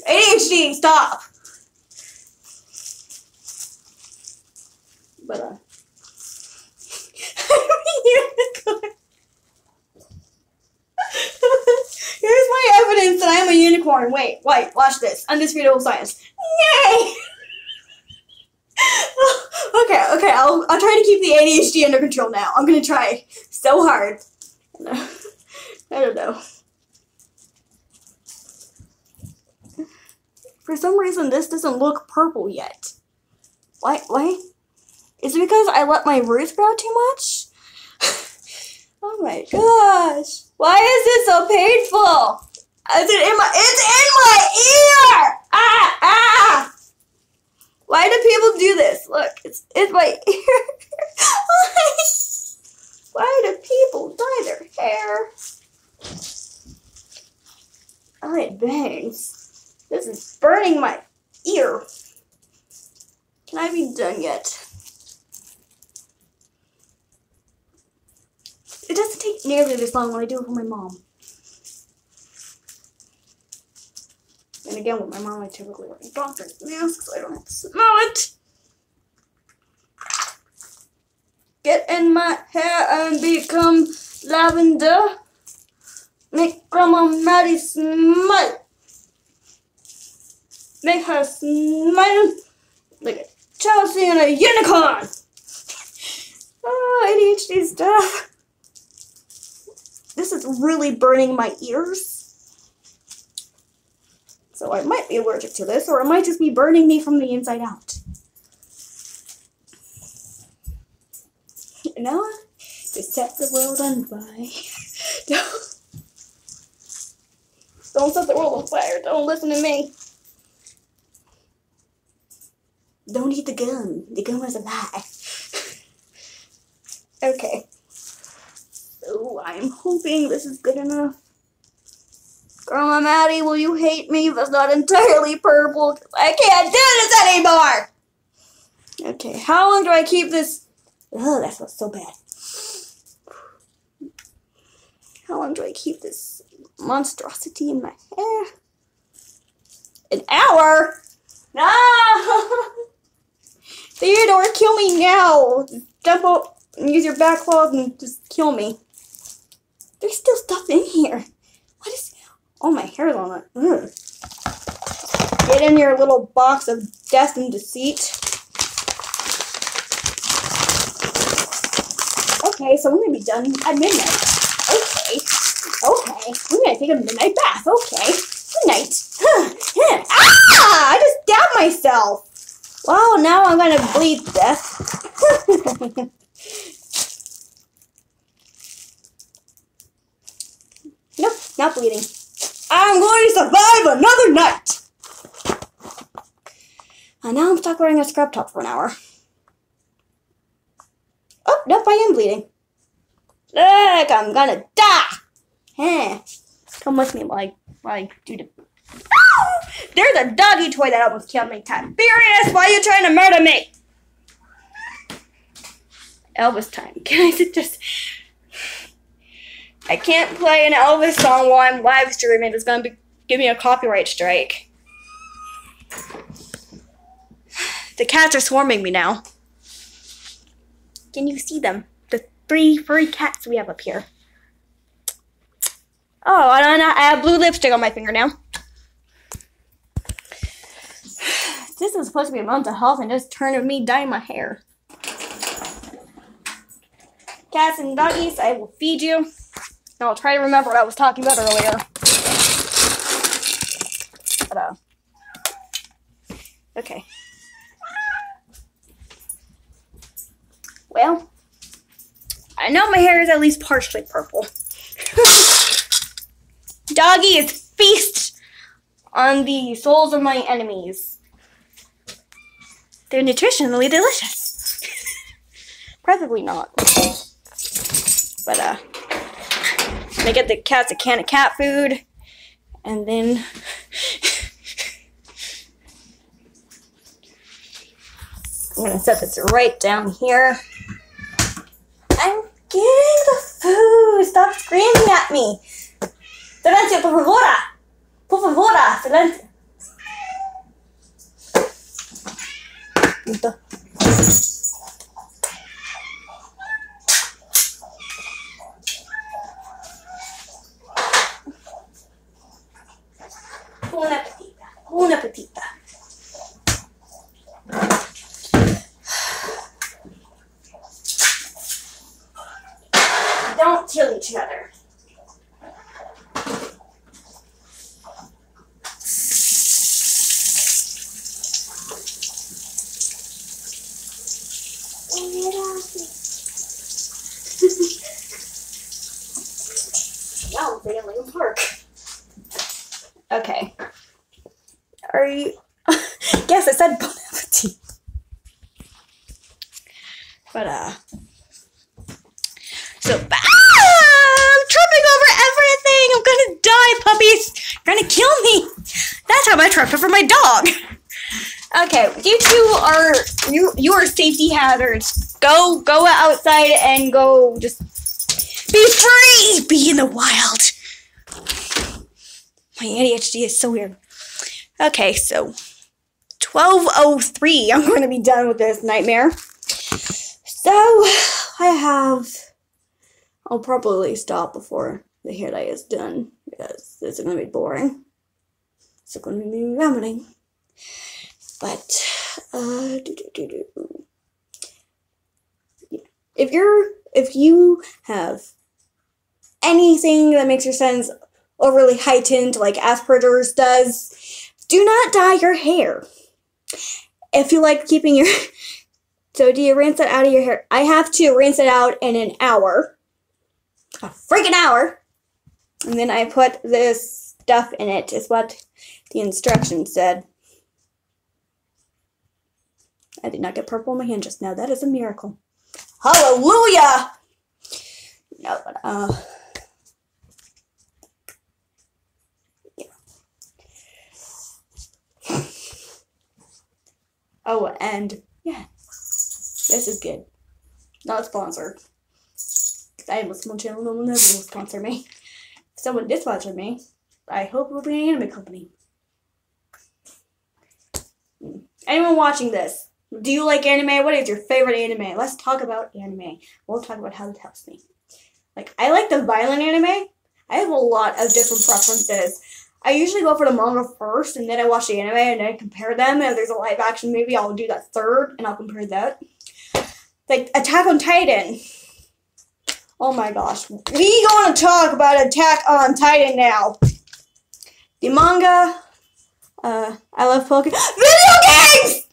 ADHD, stop. But I'm a unicorn. Here's my evidence that I am a unicorn. Wait, watch this. Undisputed science. Yay! Okay, I'll try to keep the ADHD under control now. I'm gonna try so hard. I don't know. For some reason, this doesn't look purple yet. Why? Is it because I let my roots grow too much? Oh my gosh. Why is this so painful? It's in my ear! Ah! Why do people do this? Look, it's in my ear. Why do people dye their hair? Oh, it bangs. This is burning my ear. Can I be done yet? it doesn't take nearly this long when I do it for my mom. And again, with my mom, I typically wear a doctor's mask, so I don't have to smell it. Get in my hair and become lavender. Make Grandma Maddie smile. Make her smile like a Chelsea and a unicorn. Oh, ADHD stuff. This is really burning my ears. So I might be allergic to this, or it might just be burning me from the inside out. You know, to set the world on fire. Don't set the world on fire. Don't listen to me. Don't eat the gum. The gum was a lie. Okay. So I'm hoping this is good enough. Grandma Maddie, will you hate me if it's not entirely purple? I can't do this anymore! Okay, how long do I keep this? Oh, that smells so bad. How long do I keep this monstrosity in my hair? An hour? No! Theodore, kill me now! Jump up and use your back claws and just kill me. There's still stuff in here. What is... Oh, my hair's on it. Ugh. Get in your little box of death and deceit. Okay, so I'm going to be done at midnight. Okay. Okay. I'm going to take a midnight bath. Okay. Good night. Ah! I just stabbed myself. Well, now I'm going to bleed to death. Nope, not bleeding. I'm going to survive another night! And now I'm stuck wearing a scrub top for an hour. Oh, nope, I am bleeding. Look, I'm gonna die! Come with me while I do the... Oh! There's a doggy toy that almost killed me. Tiberius, why are you trying to murder me? Elvis time. Can I just... I can't play an Elvis song while I'm live streaming. It's going to give me a copyright strike. The cats are swarming me now. Can you see them? The 3 furry cats we have up here. Oh, I have blue lipstick on my finger now. This is supposed to be a mental health and just turned me dyeing my hair. Cats and doggies, I will feed you. And I'll try to remember what I was talking about earlier. But, okay. Well, I know my hair is at least partially purple. Doggies, feast on the souls of my enemies. They're nutritionally delicious. Probably not. But, I get the cats a can of cat food, and then I'm gonna set this right down here. I'm getting the food! Stop screaming at me! Silencio, por favor! Por favor, silencio! Listo. Una petita. Don't kill each other. Now we're in Lincoln Park. Okay. Are you... Yes, I said bon appetit. But, so, I'm tripping over everything! I'm gonna die, puppies! You're gonna kill me! That's how I tripped over my dog! Okay, you two are... You are safety hazards. Go outside and go just Be free! Be in the wild. My ADHD is so weird. Okay, so 12:03. I'm going to be done with this nightmare. So, I'll probably stop before the hair dye is done, because this is going to be boring. It's going to be vomiting. But, if you have anything that makes your sense overly heightened, like Asperger's does, do not dye your hair. If you like keeping your... So do you rinse it out of your hair? I have to rinse it out in an hour. A freaking hour. And then I put this stuff in it, is what the instructions said. I did not get purple on my hand just now. That is a miracle. Hallelujah! No, but, yeah. Oh, and, yeah. This is good. Not sponsored. I have a small channel, no one ever will sponsor me. If someone did sponsor me, I hope it will be an anime company. Anyone watching this? Do you like anime? What is your favorite anime? Let's talk about anime. We'll talk about how it helps me. Like, I like the violent anime. I have a lot of different preferences. I usually go for the manga first, and then I watch the anime, and then I compare them. If there's a live action movie, I'll do that third, and I'll compare that. Like, Attack on Titan. Oh my gosh. We gonna talk about Attack on Titan now. The manga. I love Pokémon. Video games!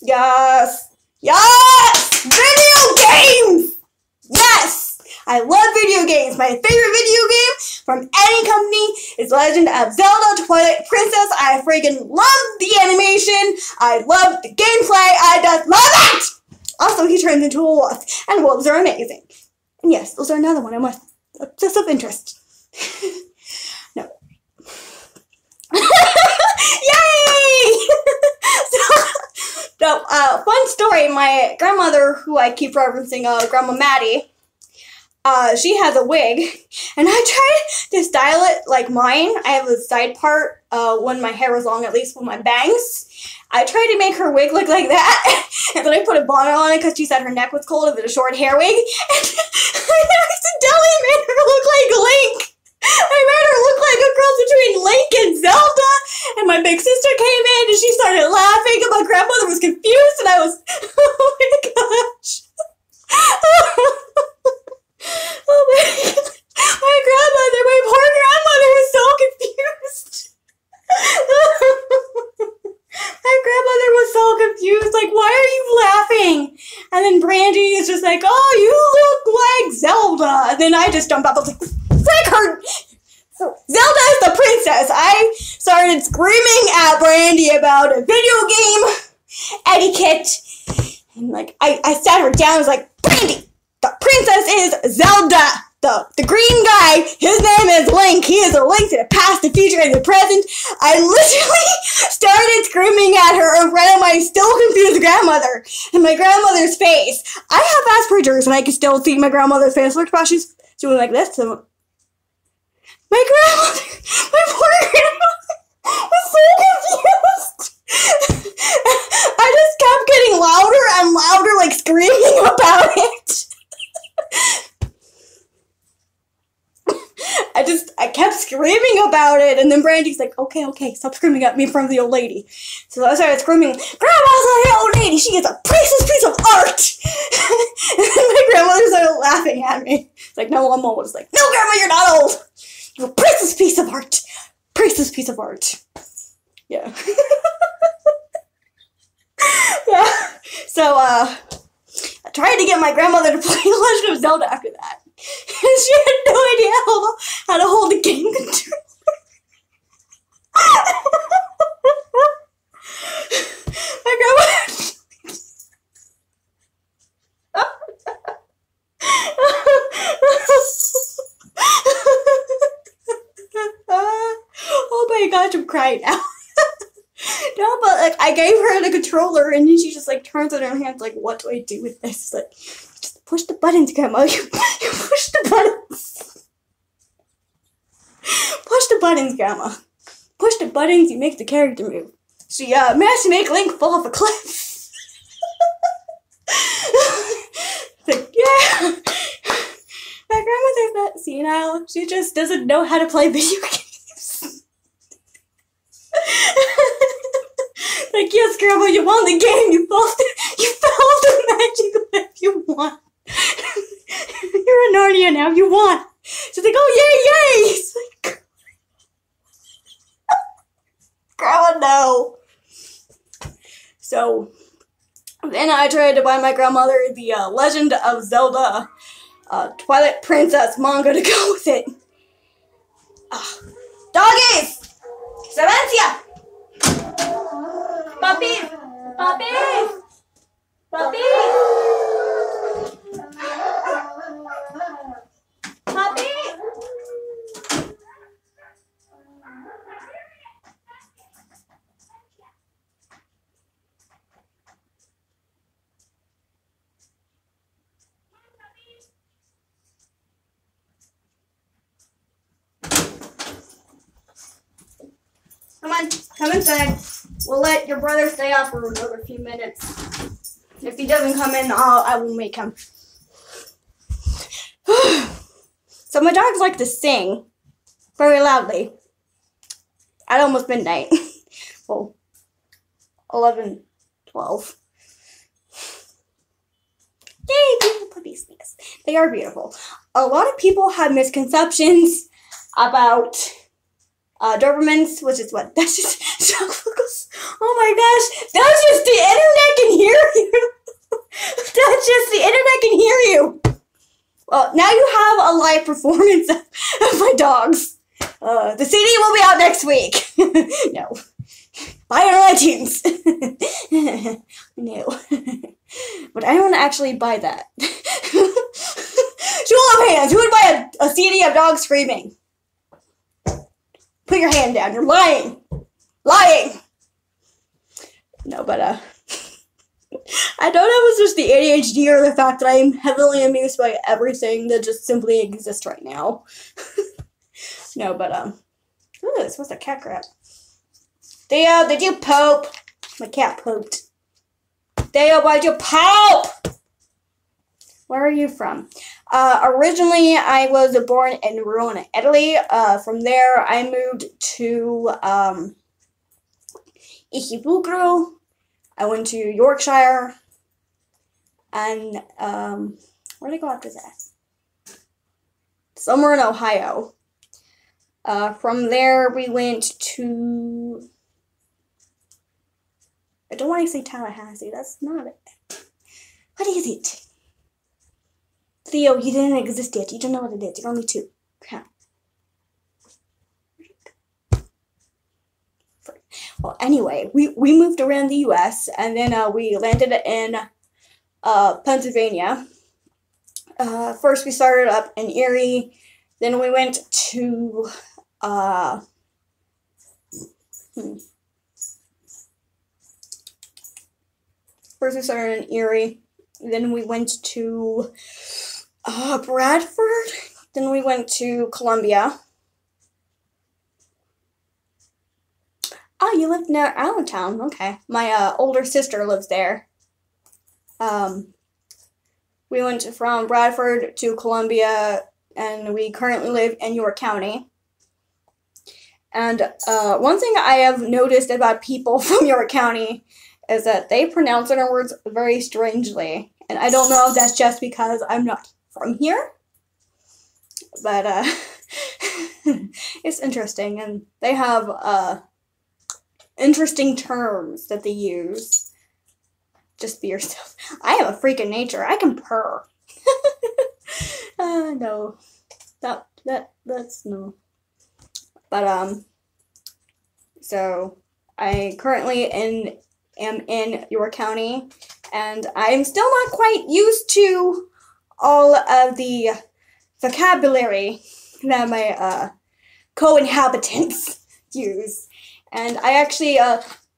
Yes! Yes! Video games! Yes! I love video games. My favorite video game from any company is Legend of Zelda Twilight Princess. I freaking love the animation. I love the gameplay. I just love it! Also, he turns into a wolf, and wolves are amazing. And yes, those are another one of my obsessive interest. No. Yay! So, fun story. My grandmother, who I keep referencing, Grandma Maddie, she has a wig, and I tried to style it like mine. I have a side part when my hair was long, at least with my bangs. I tried to make her wig look like that, and then I put a bonnet on it because she said her neck was cold. It was a short hair wig, and I accidentally made her look like Link. I made her look like a cross between Link and Zelda, and my big sister came in, and she started laughing, and my grandmother was confused, and I was, oh my gosh. Oh my gosh. My poor grandmother was so confused. My grandmother was so confused, like, why are you laughing? And then Brandy is just like, oh, you look like Zelda. And then I just jumped up, I was like, frick her. So, Zelda is the princess. I started screaming at Brandy about a video game etiquette. And, like, I sat her down, I was like, Brandy, the princess is Zelda. The green guy, his name is Link. He is a link to the past, the future, and the present. I literally started screaming at her in front of my still confused grandmother. And my grandmother's face. I have Asperger's, and I can still see my grandmother's face. Look how she's doing like this. So my grandmother, my poor grandmother, was so confused. I just kept getting louder and louder, like screaming about it. I kept screaming about it, and then Brandy's like, okay, stop screaming at me in front of the old lady. So I started screaming, Grandma's not an old lady, she is a priceless piece of art! And then my grandmother started laughing at me. It's like, no, I'm old. It's like, no, Grandma, you're not old! You're a priceless piece of art! Priceless piece of art. Yeah. Yeah. So, I tried to get my grandmother to play Legend of Zelda after that. And she had no idea how to hold a game controller. My grandma. Oh my gosh, I'm crying now. No, but like I gave her the controller, and then she just like turns it in her hands like, what do I do with this? Like, just push the buttons, Grandma. You push the buttons. Push the buttons, Grandma. Push the buttons, you make the character move. She managed to make Link fall off a cliff. Like, yeah. My grandmother's not senile. She just doesn't know how to play video games. Like, yes, Grandma, you won the game. You followed the magic cliff. You won. You're a Narnia now. You won. She's like, oh, yay, yay. It's like, Grandma, no. So, then I tried to buy my grandmother the Legend of Zelda Twilight Princess manga to go with it. Doggies! Silencia! Puppies! Puppies! Puppies! Puppies! Come on, come inside. We'll let your brother stay out for another few minutes. If he doesn't come in, I will make him. So my dogs like to sing very loudly at almost midnight. Well, 11, 12. Yay, beautiful puppies. Yes, they are beautiful. A lot of people have misconceptions about Dobermans, which is what? That's just oh my gosh, that's just the internet can hear you. That's just the internet can hear you. Well, now you have a live performance of my dogs. The CD will be out next week. No. Buy it on iTunes. No. But I don't want to actually buy that. Show of hands. Who would buy a CD of dogs screaming? Put your hand down. You're lying. Lying. No, but I don't know if it's just the ADHD or the fact that I am heavily amused by everything that just simply exists right now. No, but ooh, this was a cat crap. Did you poop? My cat pooped. Dale, why'd you poop? Where are you from? Originally, I was born in Verona, Italy. From there, I moved to Ichibuku. I went to Yorkshire. And, where did I go after that? Somewhere in Ohio. From there, we went to... I don't want to say Tallahassee. That's not it. What is it? Theo, you didn't exist yet. You don't know what it is. You're only 2. Crap. Well, anyway, we moved around the U.S. and then we landed in Pennsylvania. First, we started up in Erie. Then we went to First, we started in Erie. Then we went to Bradford. Then we went to Columbia. Oh, you live near Allentown. Okay. My older sister lives there. We went from Bradford to Columbia, and we currently live in York County. And one thing I have noticed about people from York County is that they pronounce certain words very strangely. And I don't know if that's just because I'm not from here. But it's interesting. And they have interesting terms that they use. Just be yourself. I have a freak of nature. I can purr. No. That's no. But, so I currently am in York County, and I'm still not quite used to all of the vocabulary that my co-inhabitants use. And I actually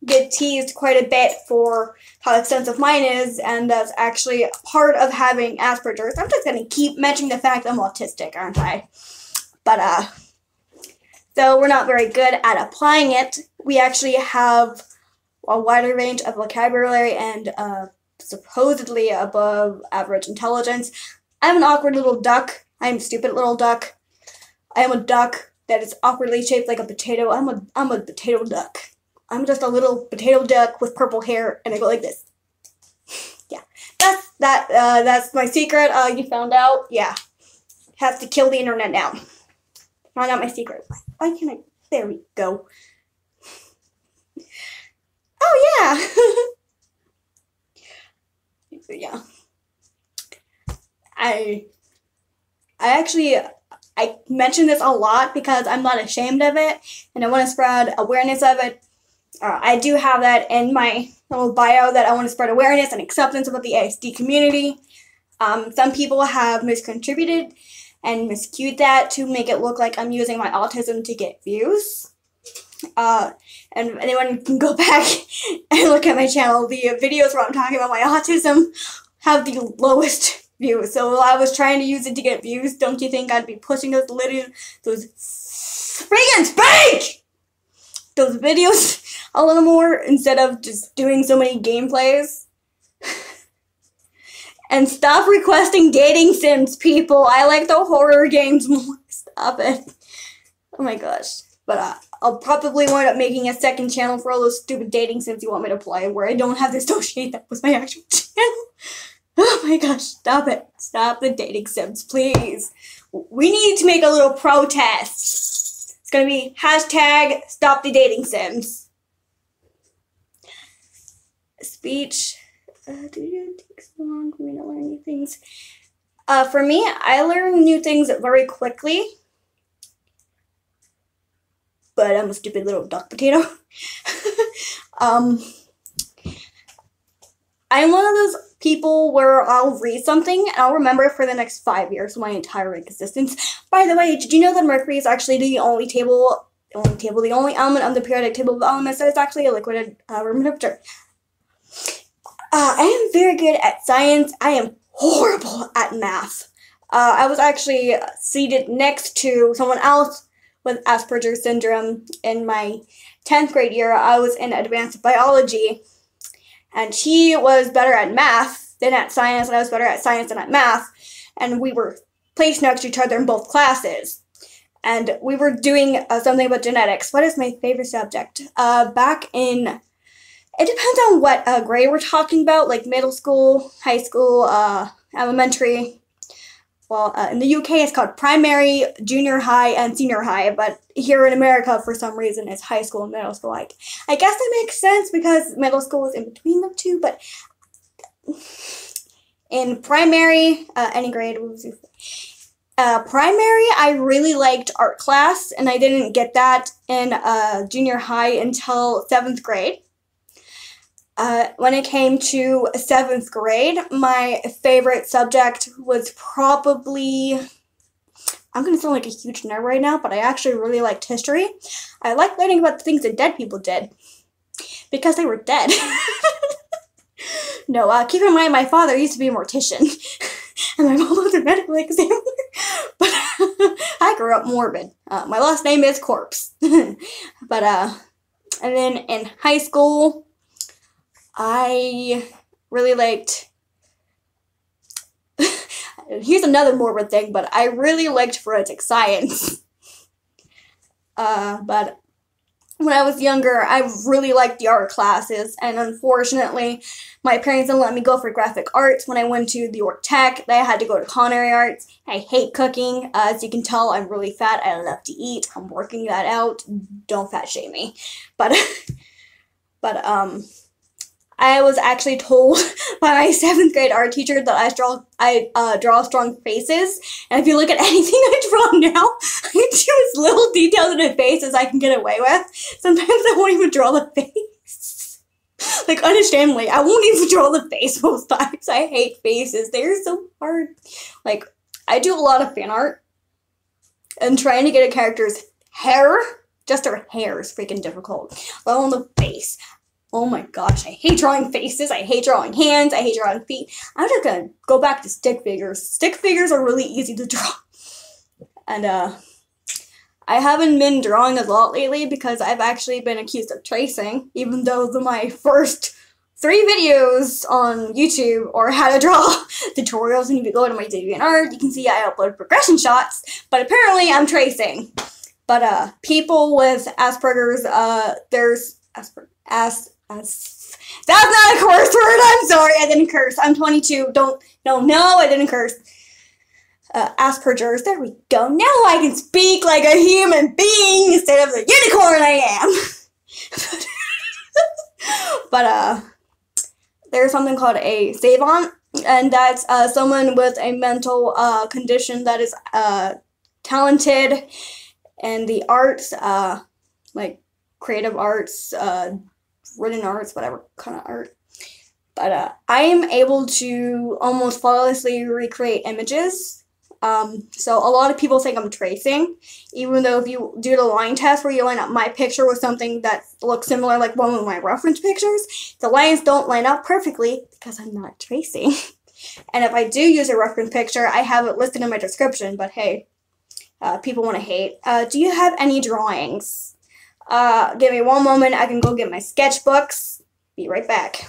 get teased quite a bit for how extensive mine is, and that's actually part of having Asperger's. I'm just gonna keep mentioning the fact I'm autistic, aren't I? But, though we're not very good at applying it, we actually have a wider range of vocabulary and supposedly above average intelligence. I'm an awkward little duck. I'm a stupid little duck. I am a duck that is awkwardly shaped like a potato. I'm a potato duck. I'm just a little potato duck with purple hair, and I go like this. Yeah, that's my secret. You found out? Yeah, have to kill the internet now. Find out my secret. Why can't I? There we go. Oh yeah. So yeah, I mention this a lot because I'm not ashamed of it, and I want to spread awareness of it. I do have that in my little bio that I want to spread awareness and acceptance about the ASD community. Some people have miscontributed and miscued that to make it look like I'm using my autism to get views. And anyone can go back and look at my channel. The videos where I'm talking about my autism have the lowest views. So I was trying to use it to get views. Don't you think I'd be pushing those friggin' spank! Those videos a little more instead of just doing so many gameplays? And stop requesting dating sims, people. I like the horror games more. Stop it. Oh my gosh. But I'll probably wind up making a second channel for all those stupid dating sims you want me to play where I don't have to associate that with my actual channel. Oh my gosh, stop it. Stop the dating sims, please. We need to make a little protest. It's gonna be hashtag stop the dating sims. Speech. Do you take so long for me to learn new things? For me, I learn new things very quickly. But I'm a stupid little duck potato. I'm one of those people where I'll read something and I'll remember it for the next 5 years, my entire existence. By the way, did you know that Mercury is actually the only element on the periodic table of elements that is actually a liquid at room temperature? I am very good at science. I am horrible at math. I was actually seated next to someone else with Asperger syndrome in my 10th grade year. I was in advanced biology, and he was better at math than at science, and I was better at science than at math, and we were placed next to each other in both classes. And we were doing something about genetics. What is my favorite subject? Back in, it depends on what grade we're talking about, like middle school, high school, elementary. Well, in the UK, it's called primary, junior high, and senior high, but here in America, for some reason, it's high school and middle school. I guess that makes sense because middle school is in between the two, but in primary, any grade, primary, I really liked art class, and I didn't get that in junior high until 7th grade. When it came to 7th grade, my favorite subject was probably, I'm going to sound like a huge nerd right now, but I actually really liked history. I liked learning about the things that dead people did, because they were dead. No, keep in mind, my father used to be a mortician, and my mom was a medical examiner, but I grew up morbid. My last name is Corpse. But, and then in high school, I really liked, here's another morbid thing, but I really liked forensic science. But when I was younger, I really liked the art classes, and unfortunately, my parents didn't let me go for graphic arts. When I went to the York Tech, I had to go to culinary arts. I hate cooking. As you can tell, I'm really fat. I love to eat. I'm working that out. Don't fat shame me. But I was actually told by my 7th grade art teacher that I draw strong faces, and if you look at anything I draw now, I do as little details in a face as I can get away with. Sometimes I won't even draw the face. Like, unashamedly, I won't even draw the face most times. I hate faces. They're so hard. Like, I do a lot of fan art, and trying to get a character's hair, just their hair is freaking difficult. Let alone the face. oh my gosh, I hate drawing faces, I hate drawing hands, I hate drawing feet. I'm just gonna go back to stick figures. Stick figures are really easy to draw. And I haven't been drawing a lot lately because I've actually been accused of tracing, even though my first 3 videos on YouTube or how to draw tutorials, and if you go to my DeviantArt, you can see I upload progression shots, but apparently I'm tracing. But people with Asperger's, there's that's not a curse word, I'm sorry, I didn't curse. I'm 22, no, I didn't curse. Asperger's, there we go. Now I can speak like a human being instead of the unicorn I am. But, there's something called a savant, and that's someone with a mental condition that is talented in the arts, like creative arts, written arts, whatever kind of art. But I am able to almost flawlessly recreate images. So a lot of people think I'm tracing, even though if you do the line test where you line up my picture with something that looks similar, like one of my reference pictures, the lines don't line up perfectly because I'm not tracing. And if I do use a reference picture, I have it listed in my description, but hey, people want to hate. Do you have any drawings? Give me one moment, I can go get my sketchbooks. Be right back.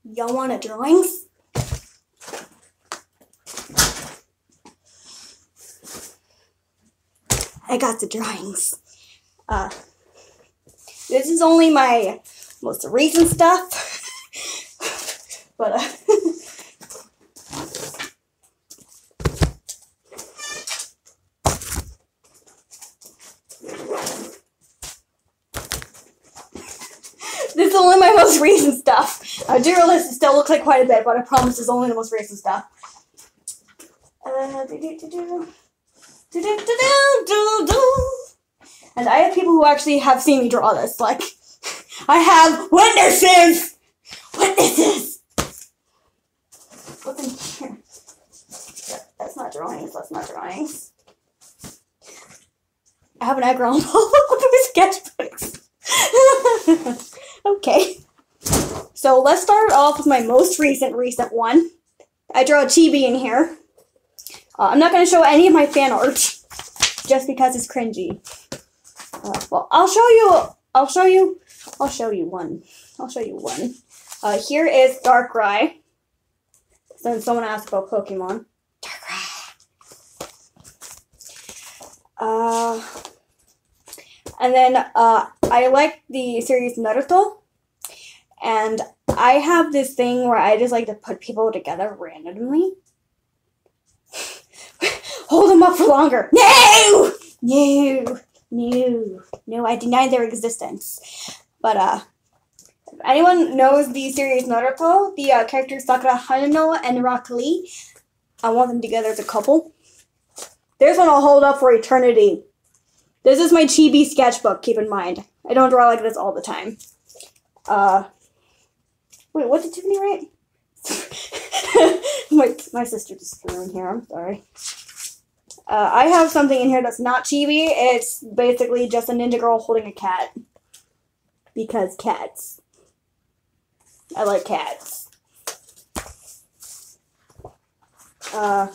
Y'all want a drawings? I got the drawings. This is only my most recent stuff, but this is only my most recent stuff. I do realize it still looks like quite a bit, but I promise it's only the most recent stuff. And I have people who actually have seen me draw this. Like, I have witnesses! Witnesses! What's in here? That's not drawings, that's not drawings. I have an egg roll with sketchbooks. Okay. So let's start off with my most recent one. I draw a chibi in here. I'm not going to show any of my fan art, just because it's cringy. Well, I'll show you one. Here is Darkrai. Since someone asked about Pokemon. Darkrai. And then, I like the series Nerdito. And I have this thing where I just like to put people together randomly. Hold them up for longer. No! No! No. No, I deny their existence. But, if anyone knows the series Naruto, the characters Sakura Hanano and Rock Lee, I want them together as a couple. This one I'll hold up for eternity. This is my chibi sketchbook, keep in mind. I don't draw like this all the time. Wait, what did Tiffany write? my sister just threw in here, I'm sorry. I have something in here that's not chibi. It's basically just a ninja girl holding a cat. Because cats. I like cats. Oh,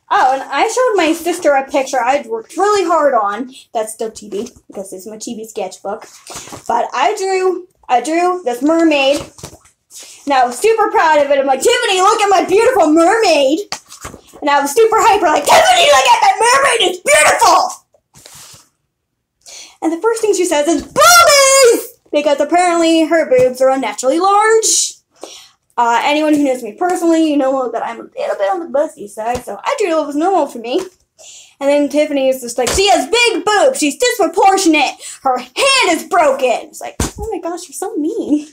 and I showed my sister a picture I'd worked really hard on. That's still chibi, because this is my chibi sketchbook. But I drew I drew this mermaid, and I was super proud of it. I'm like, Tiffany, look at my beautiful mermaid. And I was super hyper, like, Tiffany, look at that mermaid, it's beautiful! And the first thing she says is, boobies! Because apparently her boobs are unnaturally large. Anyone who knows me personally, you know that I'm a little bit on the busty side, so I drew what was normal for me. And then Tiffany is just like, she has big boobs, she's disproportionate, her hand is broken. It's like, oh my gosh, you're so mean.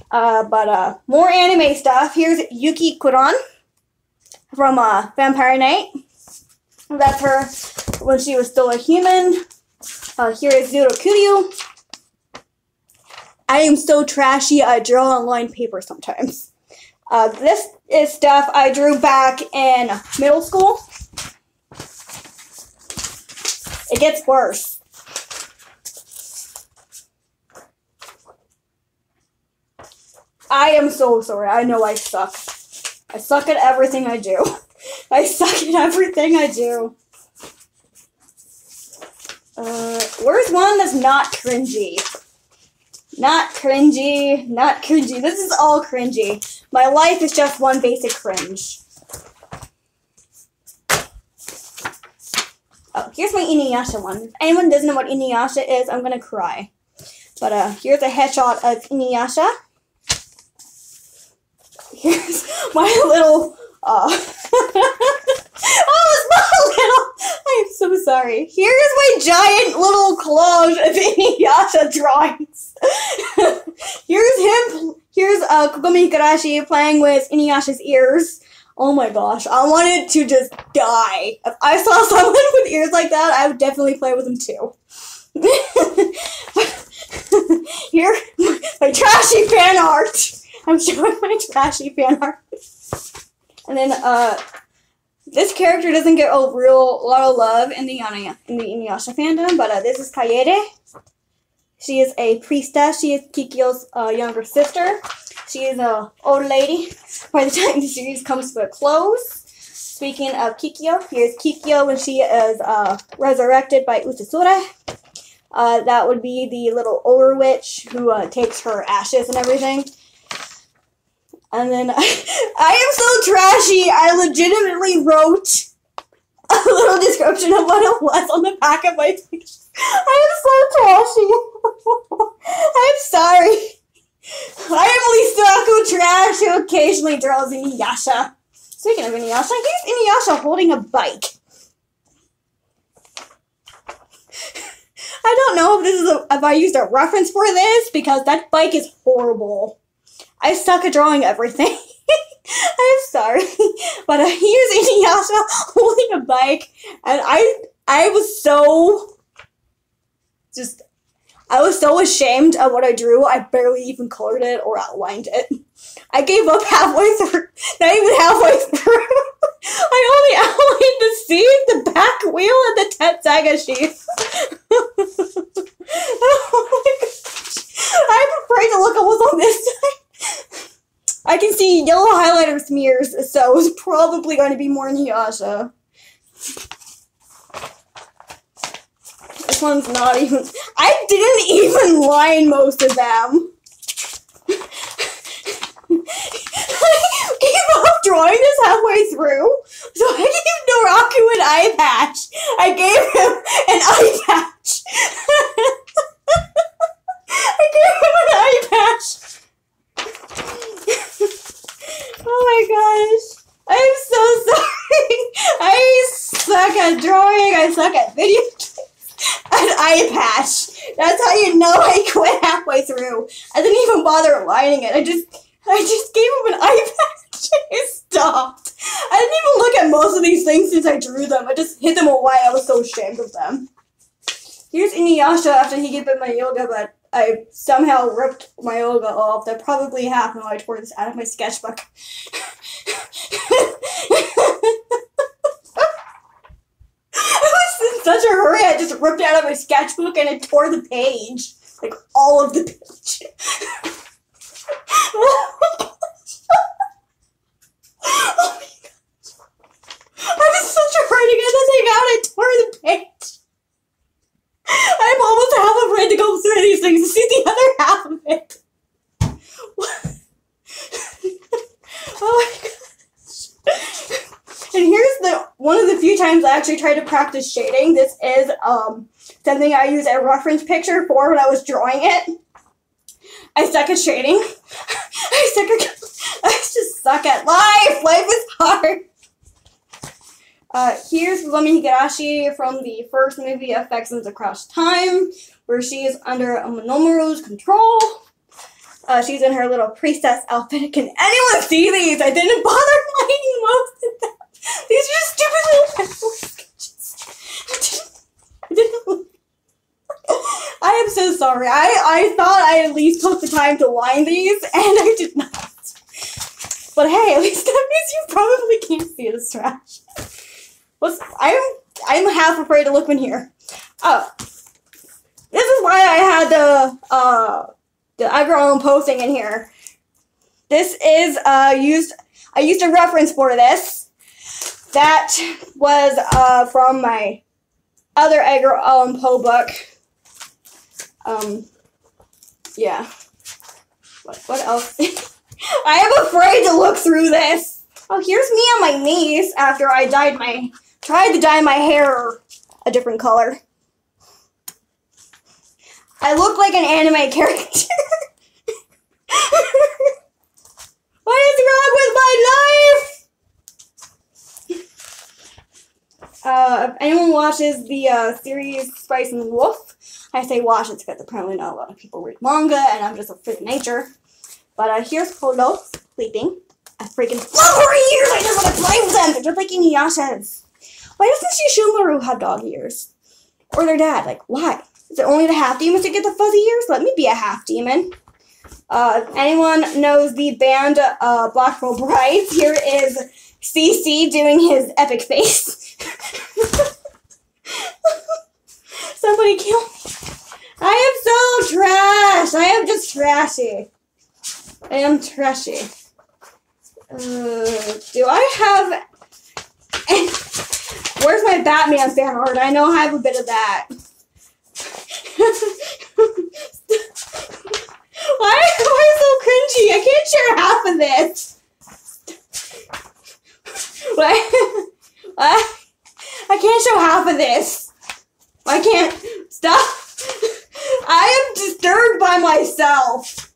But more anime stuff. Here's Yuki Kuran from Vampire Knight. That's her when she was still a human. Here is Zero Kuryu. I am so trashy, I draw on lined paper sometimes. This is stuff I drew back in middle school. It gets worse. I am so sorry. I know I suck. I suck at everything I do. I suck at everything I do. Where's one that's not cringy? Not cringy. Not cringy. This is all cringy. My life is just one basic cringe. Oh, here's my Inuyasha one. If anyone doesn't know what Inuyasha is, I'm gonna cry. But here's a headshot of Inuyasha. Here's my little oh, it's my little. I am so sorry. Here's my giant little collage of Inuyasha drawings. Here's him. Here's Kokomi Higurashi playing with Inuyasha's ears. Oh my gosh, I wanted to just die. If I saw someone with ears like that, I would definitely play with them too. Here, my trashy fan art. I'm showing my trashy fan art. And then, this character doesn't get a lot of love in the Inuyasha fandom, but this is Kaede. She is a priestess. She is Kikyo's younger sister. She is an old lady by the time the series comes to a close. Speaking of Kikyo, here's Kikyo when she is resurrected by Utsura. That would be the little ogre witch who takes her ashes and everything. And then I am so trashy, I legitimately wrote a little description of what it was on the back of my picture. I am so trashy. I'm sorry. I am Lisaku Trash who occasionally draws Inuyasha. Speaking of Inuyasha, here's Inuyasha holding a bike. I don't know if this is if I used a reference for this because that bike is horrible. I suck at drawing everything. I'm sorry. But here's Inuyasha holding a bike, and I was so ashamed of what I drew, I barely even colored it or outlined it. I gave up halfway through. Not even halfway through. I only outlined the seat, the back wheel, and the Tetsuga sheath. Oh my gosh. I'm afraid to look at what's on this side. I can see yellow highlighter smears, so it's probably going to be more Inuyasha. This one's not even... I didn't even line most of them. I gave up drawing this halfway through, so I gave Noraku an eye patch. I gave him an eye patch. I gave him an eye patch. Oh my gosh. I'm so sorry. I suck at drawing. I suck at video games. An eye patch. That's how you know I quit halfway through. I didn't even bother lining it. I just gave him an eye patch. I stopped. I didn't even look at most of these things since I drew them. I just hid them away. I was so ashamed of them. Here's Inuyasha after he gave me my yoga, but I somehow ripped my yoga off. That probably happened when I tore this out of my sketchbook. I was in such a hurry, I just ripped it out of my sketchbook and it tore the page. Like, all of the page. Oh my gosh. Oh my gosh. I was in such a hurry to get this thing out, I tore the page. I'm almost half afraid to go through these things to see the other half of it. Oh my gosh. And here's one of the few times I actually tried to practice shading. This is something I used a reference picture for when I was drawing it. I suck at shading. I just suck at life. Life is hard. Here's Lemon Higurashi from the first movie Affections Across Time, where she is under Monomaru's control. She's in her little priestess outfit. Can anyone see these? I didn't bother lining most of them. These are just stupid little pencil sketches. I didn't. I am so sorry. I thought I at least took the time to line these, and I did not. But hey, at least that means you probably can't see this trash. I'm half afraid to look in here. Oh, this is why I had the Abigail posting in here. This is I used a reference for this. That was from my other Edgar Allan Poe book. Yeah. What else? I am afraid to look through this. Oh, here's me on my knees after I tried to dye my hair a different color. I look like an anime character. What is wrong with my life? If anyone watches the series Spice and Wolf, I say watch it because apparently not a lot of people read manga, and I'm just a freak of nature. But here's Polo sleeping. I freaking love her ears! I just want to play with them! They're just like Inuyasha's. Why doesn't Shishomaru have dog ears? Or their dad? Like, why? Is it only the half demons that get the fuzzy ears? Let me be a half demon. If anyone knows the band Black Pearl Brides, here is CC doing his epic face. Somebody kill me. I am so trash. I am just trashy. I am trashy. Do I have... Where's my Batman fan art? I know I have a bit of that. Why am I so cringy? I can't share half of this. What? I can't show half of this. I can't. Stop. I am disturbed by myself.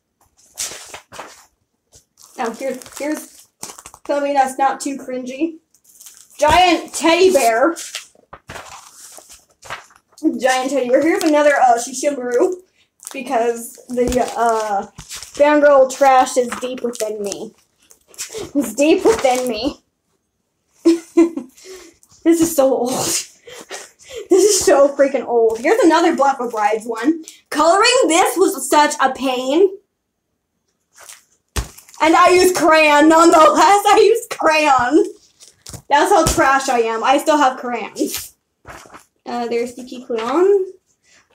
Now, here's something that's not too cringy. Giant teddy bear. Giant teddy bear. Here's another Shishimaru, because the fangirl trash is deep within me. It's deep within me. This is so old. This is so freaking old. Here's another Black Pearl Brides one. Coloring this was such a pain. And I used crayon nonetheless. I used crayon. That's how trash I am. I still have crayons. There's the Kikuon.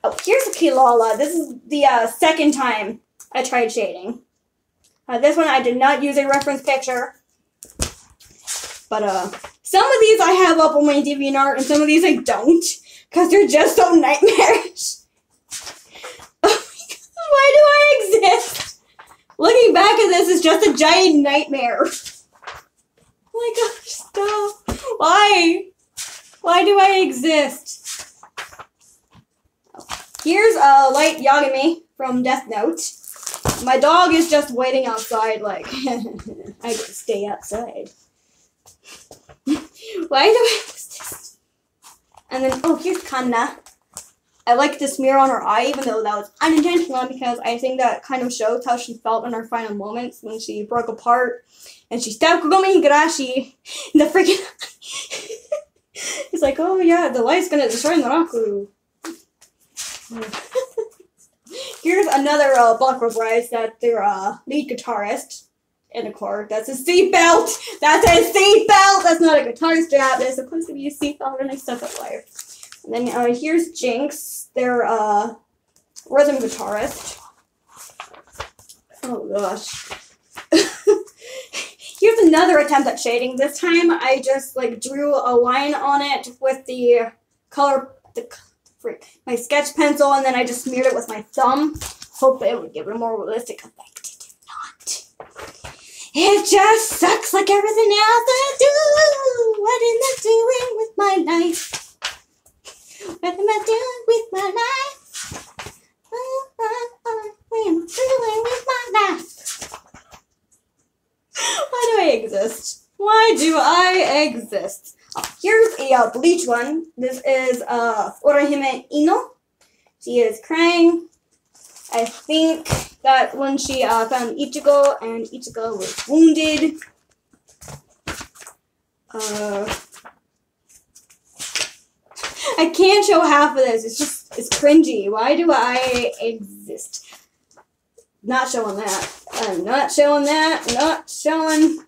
Oh, here's the Kilala. This is the second time I tried shading. This one I did not use a reference picture. But some of these I have up on my DeviantArt, and some of these I don't. Because they're just so nightmarish. Oh my god, why do I exist? Looking back at this is just a giant nightmare. Oh my gosh, stop. Why? Why do I exist? Here's Light Yagami from Death Note. My dog is just waiting outside like, I get to stay outside. Why do I exist? And then, oh, here's Kanna. I like the smear on her eye, even though that was unintentional, because I think that kind of shows how she felt in her final moments when she broke apart and she stabbed Kagome Higurashi in the freaking It's like, oh yeah, the light's gonna destroy Naraku. Here's another Black Pearl Brides that their lead guitarist in the car. That's a seatbelt! That's a seatbelt! That's not a guitar strap. It's supposed to be a seatbelt, and I suck at life. And then here's Jinx, their rhythm guitarist. Oh gosh. Here's another attempt at shading. This time I just like drew a line on it with the color, my sketch pencil, and then I just smeared it with my thumb. Hope it would give it a more realistic effect. It did not. It just sucks like everything else I do. What am I doing with my life? What am I doing with my life? What am I doing with my life? Why do I exist? Why do I exist? Oh, here's a bleach one. This is Orihime Ino. She is crying. I think that when she found Ichigo and Ichigo was wounded. I can't show half of this. It's cringy. Why do I exist? Not showing that. I'm not showing that. Not showing.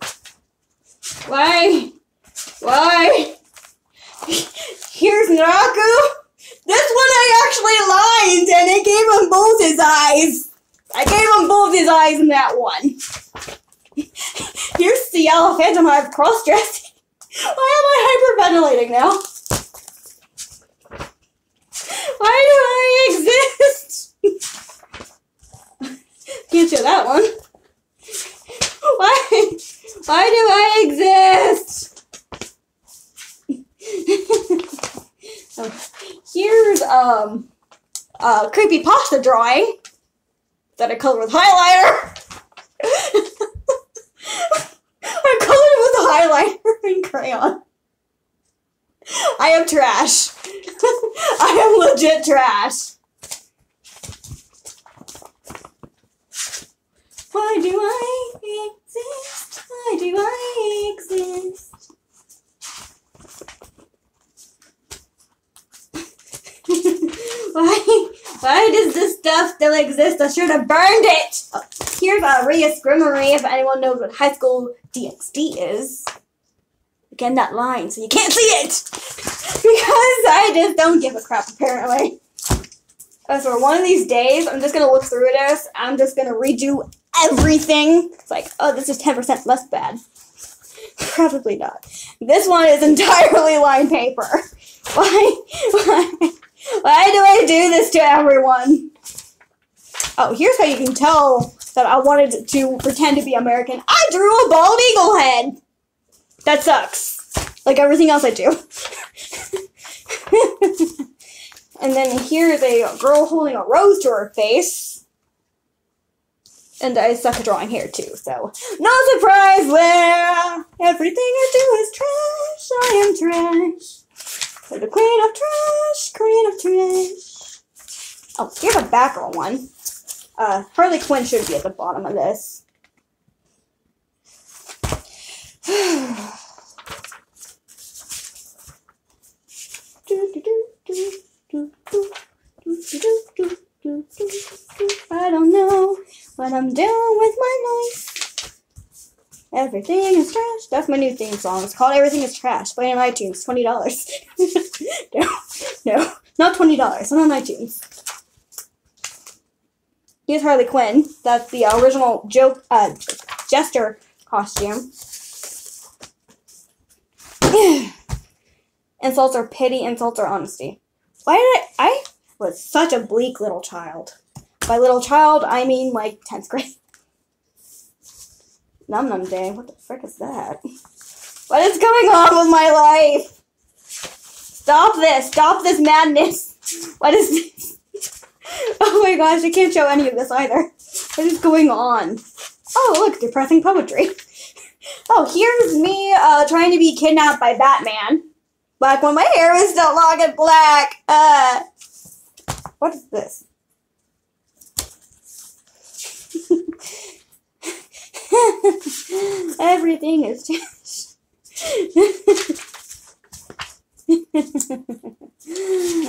Why? Why? Here's Naraku. This one I actually lined, and it gave him both his eyes. I gave him both his eyes in that one. Here's the yellow Phantom Hive cross-dressing. Why am I hyperventilating now? Why do I exist? Can't show that one. Why do I exist? Oh, here's a creepypasta drawing that I colored with highlighter. I colored it with a highlighter and crayon. I am trash. I am legit trash. Why do I exist? Why do I exist? Why does this stuff still exist? I should have burned it! Oh, here's Ria's Grimoire, if anyone knows what high school DxD is. Again, that line, so you can't see it! Because I just don't give a crap, apparently. So one of these days, I'm just gonna look through this, I'm just gonna redo everything. It's like, oh, this is 10% less bad. Probably not. This one is entirely lined paper. Why do I do this to everyone? Oh, here's how you can tell that I wanted to pretend to be American. I drew a bald eagle head. That sucks. Like everything else I do. And then here's a girl holding a rose to her face. And I suck at drawing hair too, so no surprise there. Everything I do is trash. I am trash. I'm the queen of trash, queen of trash. Oh, here's a Batgirl one. Harley Quinn should be at the bottom of this. I don't know what I'm doing with my life. Everything is trash. That's my new theme song. It's called Everything is Trash. Play on iTunes. $20. No, not $20. I'm on iTunes. Here's Harley Quinn. That's the original Jester costume. Insults are pity. Insults are honesty. Why did I was such a bleak little child. By little child, I mean like 10th grade. Num Num Day. What the frick is that? What is going on with my life? Stop this. Stop this madness. What is this? Oh my gosh, I can't show any of this either. What is going on? Oh, look, depressing poetry. Oh, here's me trying to be kidnapped by Batman. Back when my hair was still long and black. What is this? Everything is trash.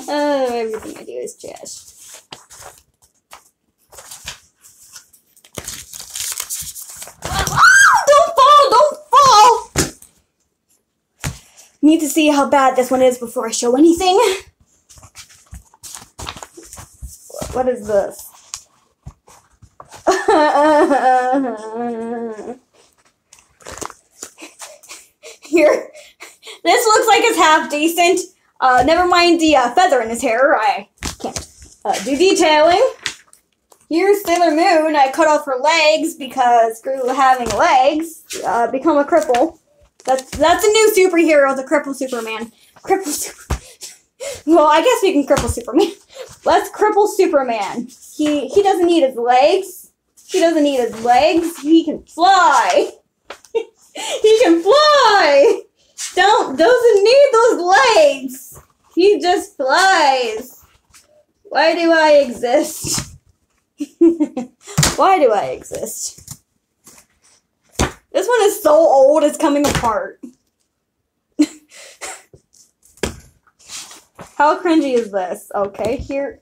Oh, everything I do is trash. Don't fall! Need to see how bad this one is before I show anything. What is this? Here, this looks like it's half decent. Never mind the feather in his hair. I can't do detailing. Here's Sailor Moon. I cut off her legs because screw having legs. Become a cripple. That's a new superhero, the cripple Superman. Well, I guess we can cripple Superman. Let's cripple Superman. He doesn't need his legs. He doesn't need his legs. He can fly. He can fly. Doesn't need those legs. He just flies. Why do I exist? Why do I exist? This one is so old, it's coming apart. How cringy is this? Okay, here.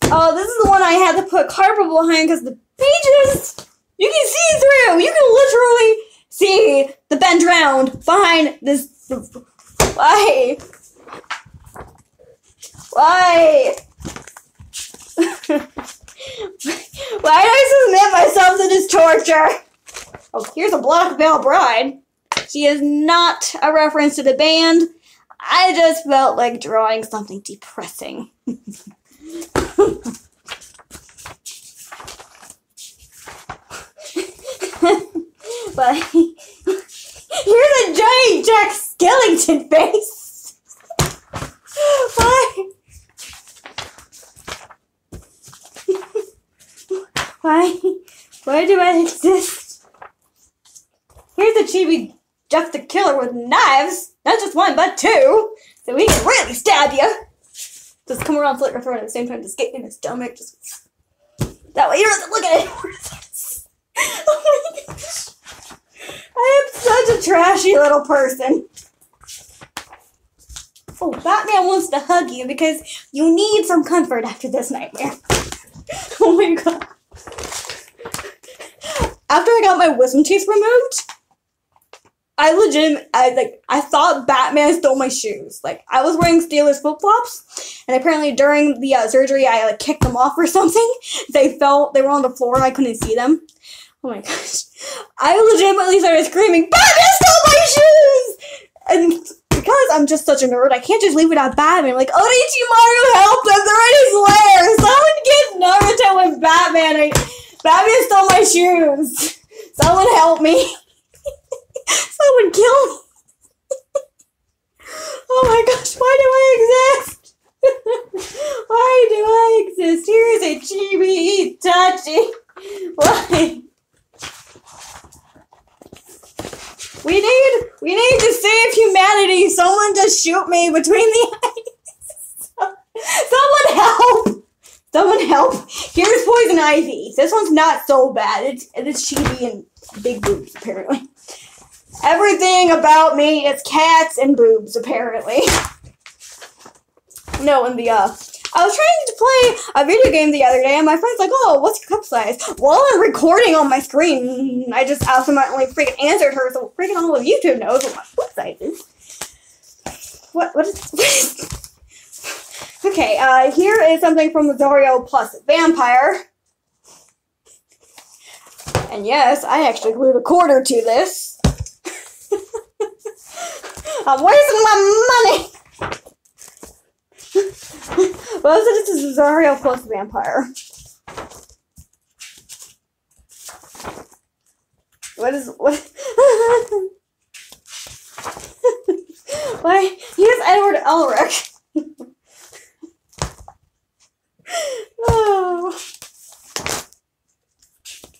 Oh, this is the one I had to put cardboard behind because the pages, you can see through. You can literally see the bent round behind this. Why? Why? Why do I submit myself to this torture? Oh, here's a Black Veil Bride. She is not a reference to the band. I just felt like drawing something depressing. But here's a giant Jack Skellington face. Why? Why do I exist? Here's a chibi Jeff the Killer with knives. Not just one, but two. So he can really stab you. Just come around, slit your throat at the same time, just get in his stomach. Just that way he doesn't look at it. Oh my gosh. I am such a trashy little person. Oh, Batman wants to hug you because you need some comfort after this nightmare. Oh my god. After I got my wisdom teeth removed, I thought Batman stole my shoes. Like, I was wearing Steelers flip-flops, and apparently during the surgery, I, like, kicked them off or something. They were on the floor, and I couldn't see them. Oh my gosh. I legitimately started screaming, Batman stole my shoes! And because I'm just such a nerd, I can't just leave it at Batman. Like, Orochimaru, help them! They're in his lair! Someone get Naruto and Batman! Batman stole my shoes! Someone help me! Someone kill me! Oh my gosh, why do I exist? Why do I exist? Here's a chibi Itachi. Why? We need to save humanity. Someone just shoot me between the eyes. Someone help! Someone help! Here's Poison Ivy. This one's not so bad. It's chibi and big boobs apparently. Everything about me is cats and boobs, apparently. No, in the, I was trying to play a video game the other day, and my friend's like, oh, what's your cup size? While I'm recording on my screen, I just ultimately freaking answered her, so freaking all of YouTube knows what my cup size is. What is... Okay, here is something from Zario plus Vampire. And yes, I actually glued a quarter to this. I'm wasting my money! Well, this is Zario plus Vampire. What? Why? Here's Edward Elric. Oh.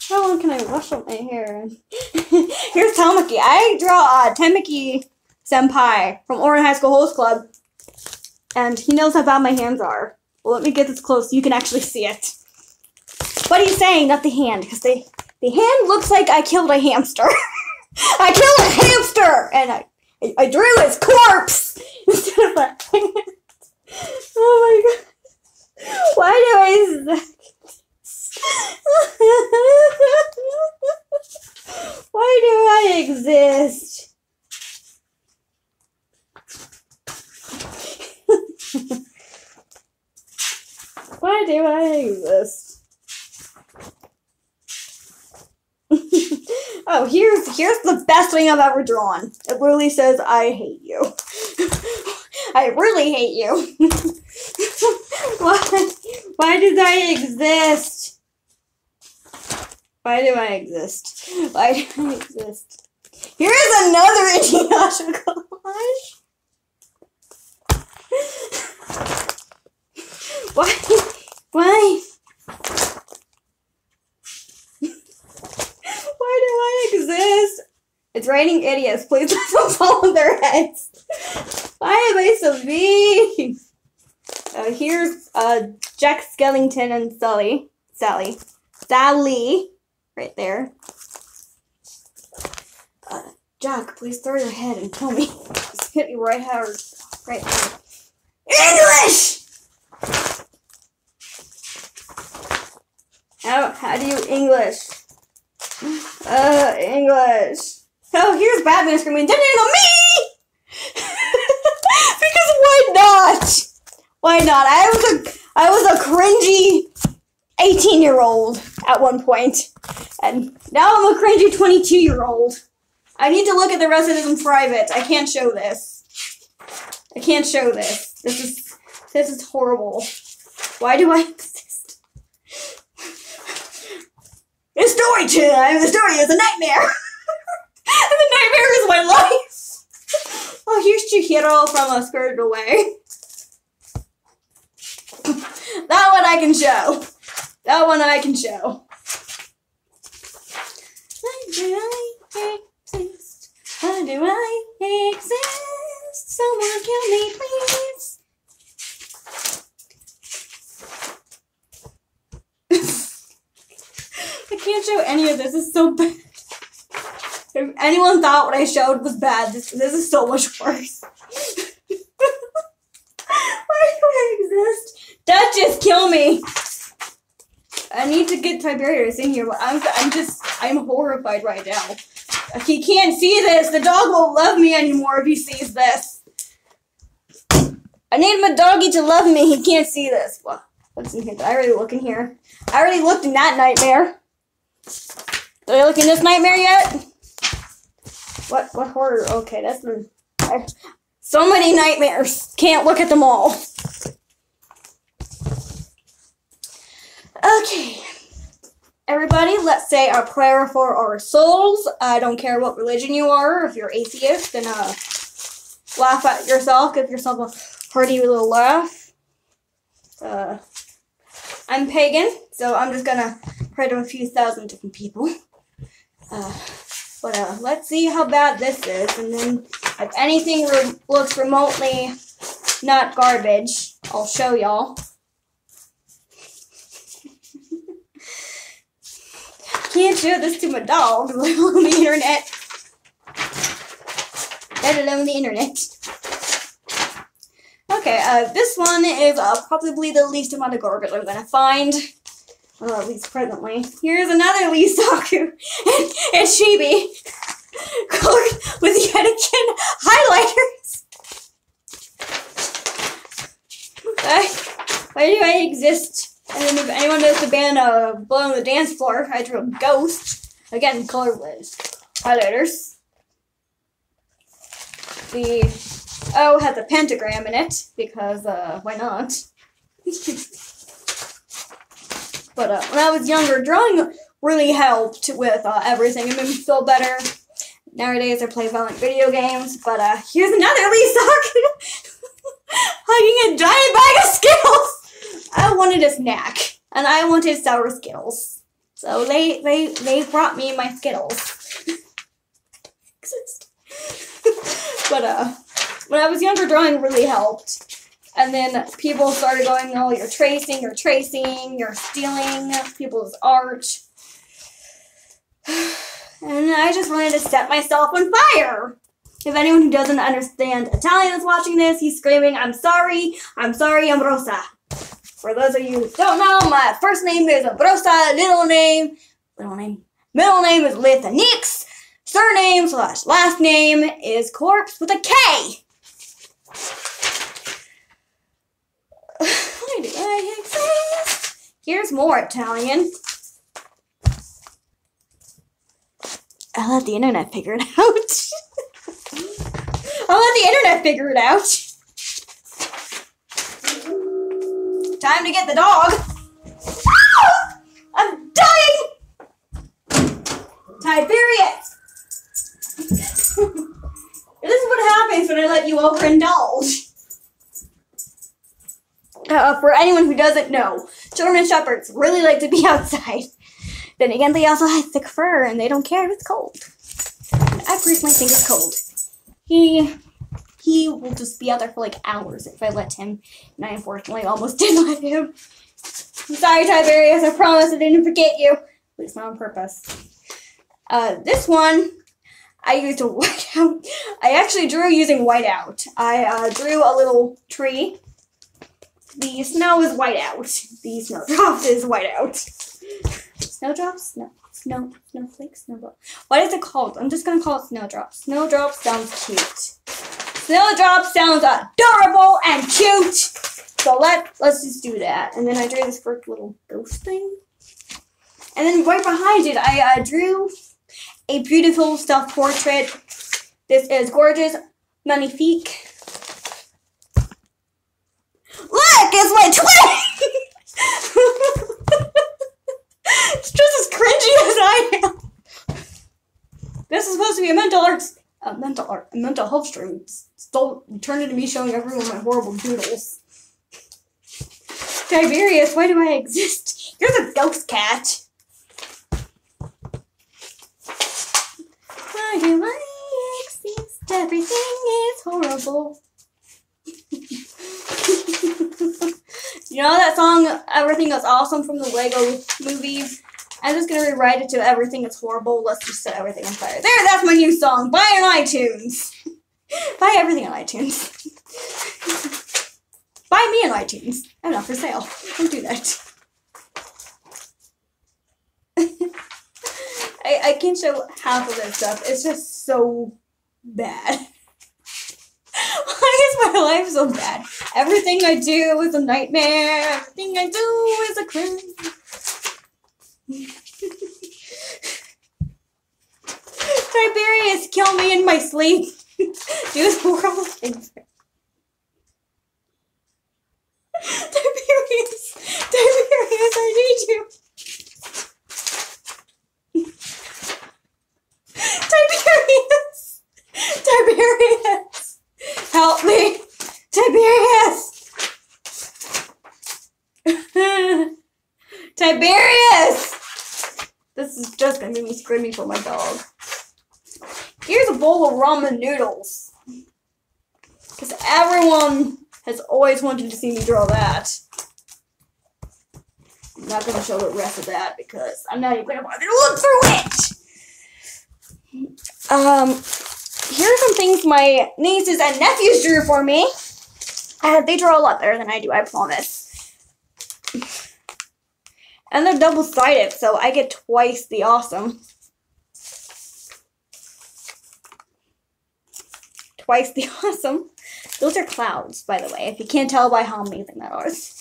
How long can I wash up my hair? Here's Tamaki. I draw Tamaki Senpai from Orin High School Host Club. And he knows how bad my hands are. Well, let me get this close so you can actually see it. But he's saying, not the hand, because the hand looks like I killed a hamster. I killed a hamster! And I drew his corpse instead of that. Oh my god. Why do I... Why do I exist? Why do I exist? Oh, here's the best thing I've ever drawn. It literally says, I hate you. I really hate you. Why did I exist? Why do I exist? Why do I exist? Here's another Inuyasha collage. Why? Why do I exist? It's raining idiots. Please don't fall on their heads. Why am I so mean? Here's Jack Skellington and Sally, right there. Jack, please throw your head and kill me. Just hit me right hard, right there. English. How do you English? English. Oh, here's Batman screaming, "Didn't know me!" Because why not? Why not? I was a cringy 18-year-old at one point, and now I'm a cringy 22-year-old. I need to look at the rest of this in private. I can't show this. I can't show this. This is horrible. Why do I exist? It's story time. The story is a nightmare. And the nightmare is my life. Oh, here's Chihiro from Spirited Away. That one I can show. That one I can show. Why do I exist? Why do I exist? Someone kill me, please. I can't show any of this. It's so bad. If anyone thought what I showed was bad, this is so much worse. Why do I exist? Duchess, kill me! I need to get Tiberius in here, but I'm horrified right now. He can't see this. The dog won't love me anymore if he sees this. I need my doggy to love me. He can't see this. What's in here? Did I already look in here? I already looked in that nightmare. Did I look in this nightmare yet? What horror? Okay, that's so many nightmares. Can't look at them all. Okay. Everybody, let's say our prayer for our souls. I don't care what religion you are. If you're atheist, then laugh at yourself. Give yourself a hearty little laugh. I'm pagan, so I'm just gonna pray to a few thousand different people. But let's see how bad this is, and then if anything looks remotely not garbage, I'll show y'all. Can't show this to my dog, let alone the internet. Let alone the internet. Okay, this one is probably the least amount of garbage I'm gonna find. Well, at least presently. Here's another Lisaku and Chibi. Colored with Yetikin highlighters. Why do I exist? And then if anyone knows the band Blow on the Dance Floor, I drew a ghost. Again, colored with highlighters. The O has a pentagram in it, because why not? But when I was younger, drawing really helped with everything. It made me feel better. Nowadays, I play violent video games. But here's another Lisaku hugging a giant bag of Skittles. I wanted a snack, and I wanted sour Skittles. So they brought me my Skittles. But when I was younger, drawing really helped. And then people started going, oh, you're tracing, you're stealing people's art. And I just wanted to set myself on fire. If anyone who doesn't understand Italian is watching this, he's screaming, I'm sorry, Ambrosa. For those of you who don't know, my first name is Ambrosa, middle name is Lithanix, surname / last name is Corpse with a K. Why do I exist? Here's more Italian. I'll let the internet figure it out. I'll let the internet figure it out. Time to get the dog. Ah! I'm dying! Tiberius! This is what happens when I let you overindulge. For anyone who doesn't know, German Shepherds really like to be outside. Then again, they also have thick fur and they don't care if it's cold. And I personally think it's cold. He will just be out there for like hours if I let him. And I unfortunately almost did let him. I'm sorry, Tiberius. I promise I didn't forget you. At least not on purpose. This one, I used a whiteout. I actually drew using whiteout. I drew a little tree. The snow is whiteout. The snowdrop is whiteout. Snowdrops? No. Snowflakes? Snowdrop. What is it called? I'm just going to call it snowdrop. Snowdrop sounds cute. Snowdrop sounds adorable and cute. So let's just do that. And then I drew this first little ghost thing. And then right behind it, I drew a beautiful self-portrait. This is gorgeous, magnifique. Look, it's my twin! It's just as cringy as I am. This is supposed to be a mental health stream. Turned into me showing everyone my horrible doodles. Tiberius, why do I exist? You're the ghost cat. Why do I exist? Everything is horrible. You know that song, Everything is Awesome from the Lego movie? I'm just going to rewrite it to Everything is Horrible. Let's just set everything on fire. There, that's my new song. Buy it on iTunes. Buy everything on iTunes. Buy me on iTunes. I'm not for sale. Don't do that. I can't show half of this stuff. It's just so bad. Why is my life so bad? Everything I do is a nightmare. Everything I do is a crime. Tiberius, kill me in my sleep. Do horrible things. Tiberius, I need you. Tiberius, help me. Tiberius. Tiberius. This is just gonna make me screaming for my dog. Here's a bowl of ramen noodles. Because everyone has always wanted to see me draw that. I'm not going to show the rest of that because I'm not even going to bother to look through it. Here are some things my nieces and nephews drew for me. They draw a lot better than I do, I promise. And they're double-sided, so I get twice the awesome. Twice the awesome. Those are clouds, by the way, if you can't tell by how amazing that is.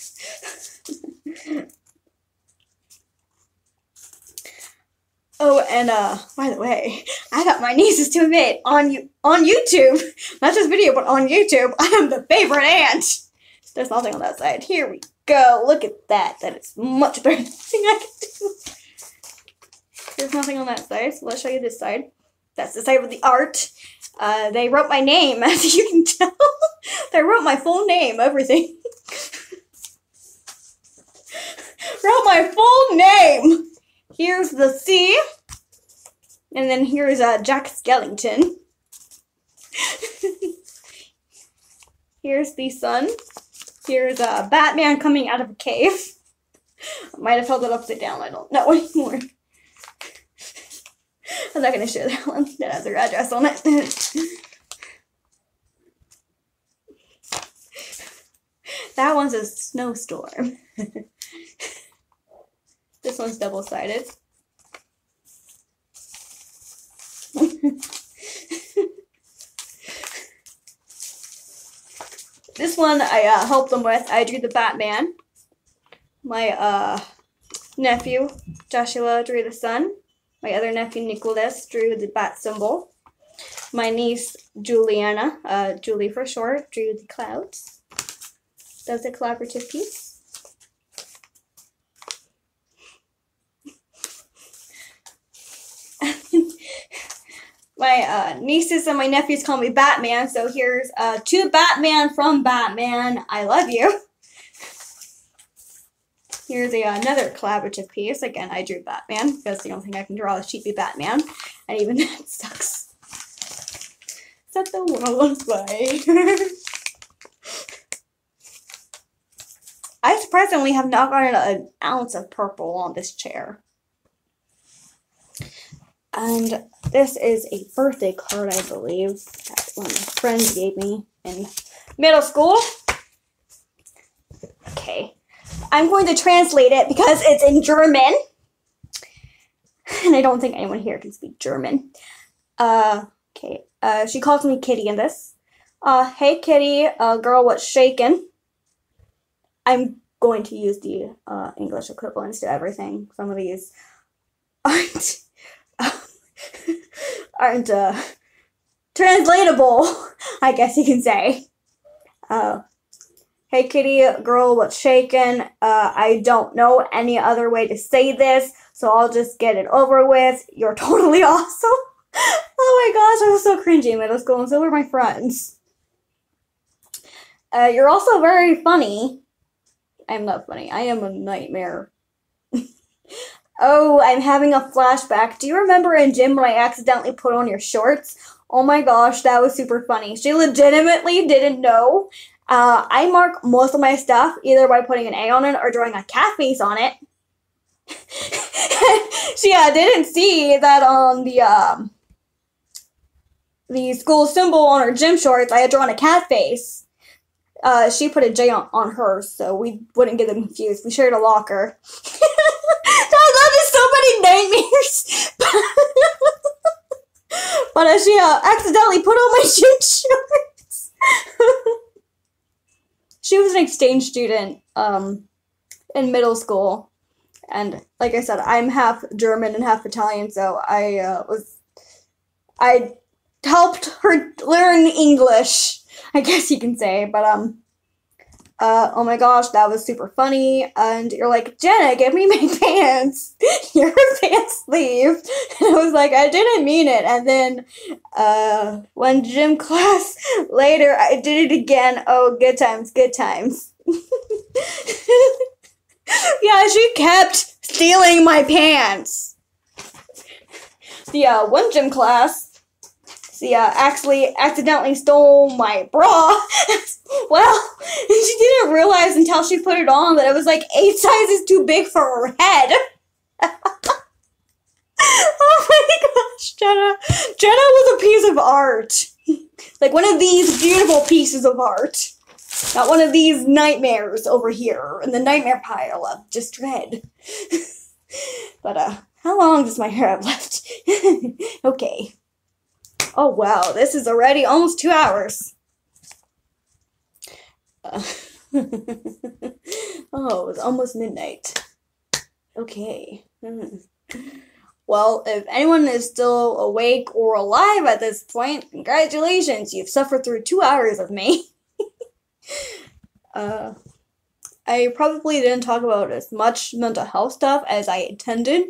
Oh, and by the way, I got my nieces to admit on YouTube, not just video, but on YouTube, I am the favorite aunt. There's nothing on that side. Here we go. Look at that. That is much better than anything I can do. There's nothing on that side, so let's show you this side. That's the side with the art. They wrote my name, as you can tell. They wrote my full name, everything. Wrote my full name. Here's the C. And then here's Jack Skellington. Here's the sun. Here's Batman coming out of a cave. I might have held it upside down. I don't know anymore. I'm not going to show that one. That has their address on it. That one's a snowstorm. This one's double-sided. This one I helped them with. I drew the Batman. My nephew, Joshua, drew the sun. My other nephew, Nicholas, drew the bat symbol. My niece, Juliana, Julie for short, drew the clouds. That was a collaborative piece. My nieces and my nephews call me Batman, so here's to Batman from Batman. I love you. Here's another collaborative piece. Again, I drew Batman because the only thing I can draw is cheapy Batman, and even that sucks. Set the world on fire. I surprisingly have not gotten an ounce of purple on this chair. And this is a birthday card, I believe, that one of my friends gave me in middle school. Okay. I'm going to translate it because it's in German. And I don't think anyone here can speak German. Okay. She calls me Kitty in this. Hey Kitty, girl, what's shaking? I'm going to use the English equivalents to everything. Some of these aren't translatable, I guess you can say. Hey Kitty, girl, what's shaking? I don't know any other way to say this, so I'll just get it over with. You're totally awesome. Oh my gosh, I was so cringy in middle school, and so were my friends. You're also very funny. I'm not funny. I am a nightmare. Oh, I'm having a flashback. Do you remember in gym when I accidentally put on your shorts? Oh my gosh, that was super funny. She legitimately didn't know. I mark most of my stuff either by putting an A on it or drawing a cat face on it. She didn't see that on the school symbol on her gym shorts, I had drawn a cat face. She put a J on hers, so we wouldn't get them confused. We shared a locker. That is so many nightmares. But she accidentally put on my gym shorts. She was an exchange student in middle school. And like I said, I'm half German and half Italian, so I helped her learn English, I guess you can say. But oh my gosh, that was super funny. And you're like, Jenna, give me my pants. Your pants sleeve. And I was like, I didn't mean it. And then when gym class later, I did it again. Oh, good times, good times. Yeah, she kept stealing my pants. The one gym class, she actually accidentally stole my bra. Well, she didn't realize until she put it on that it was like 8 sizes too big for her head. Oh my gosh, Jenna. Jenna was a piece of art. Like one of these beautiful pieces of art. Not one of these nightmares over here in the nightmare pile of just dread. But, how long does my hair have left? Okay. Oh, wow. This is already almost 2 hours. Oh, it's almost midnight. Okay. Well, if anyone is still awake or alive at this point, congratulations. You've suffered through 2 hours of me. I probably didn't talk about as much mental health stuff as I intended.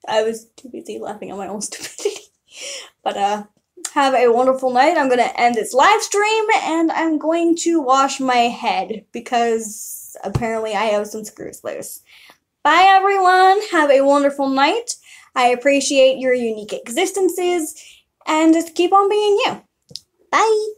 I was too busy laughing at my own stupidity. But, have a wonderful night. I'm going to end this live stream, and I'm going to wash my head, because apparently I have some screws loose. Bye, everyone. Have a wonderful night. I appreciate your unique existences, and just keep on being you. Bye.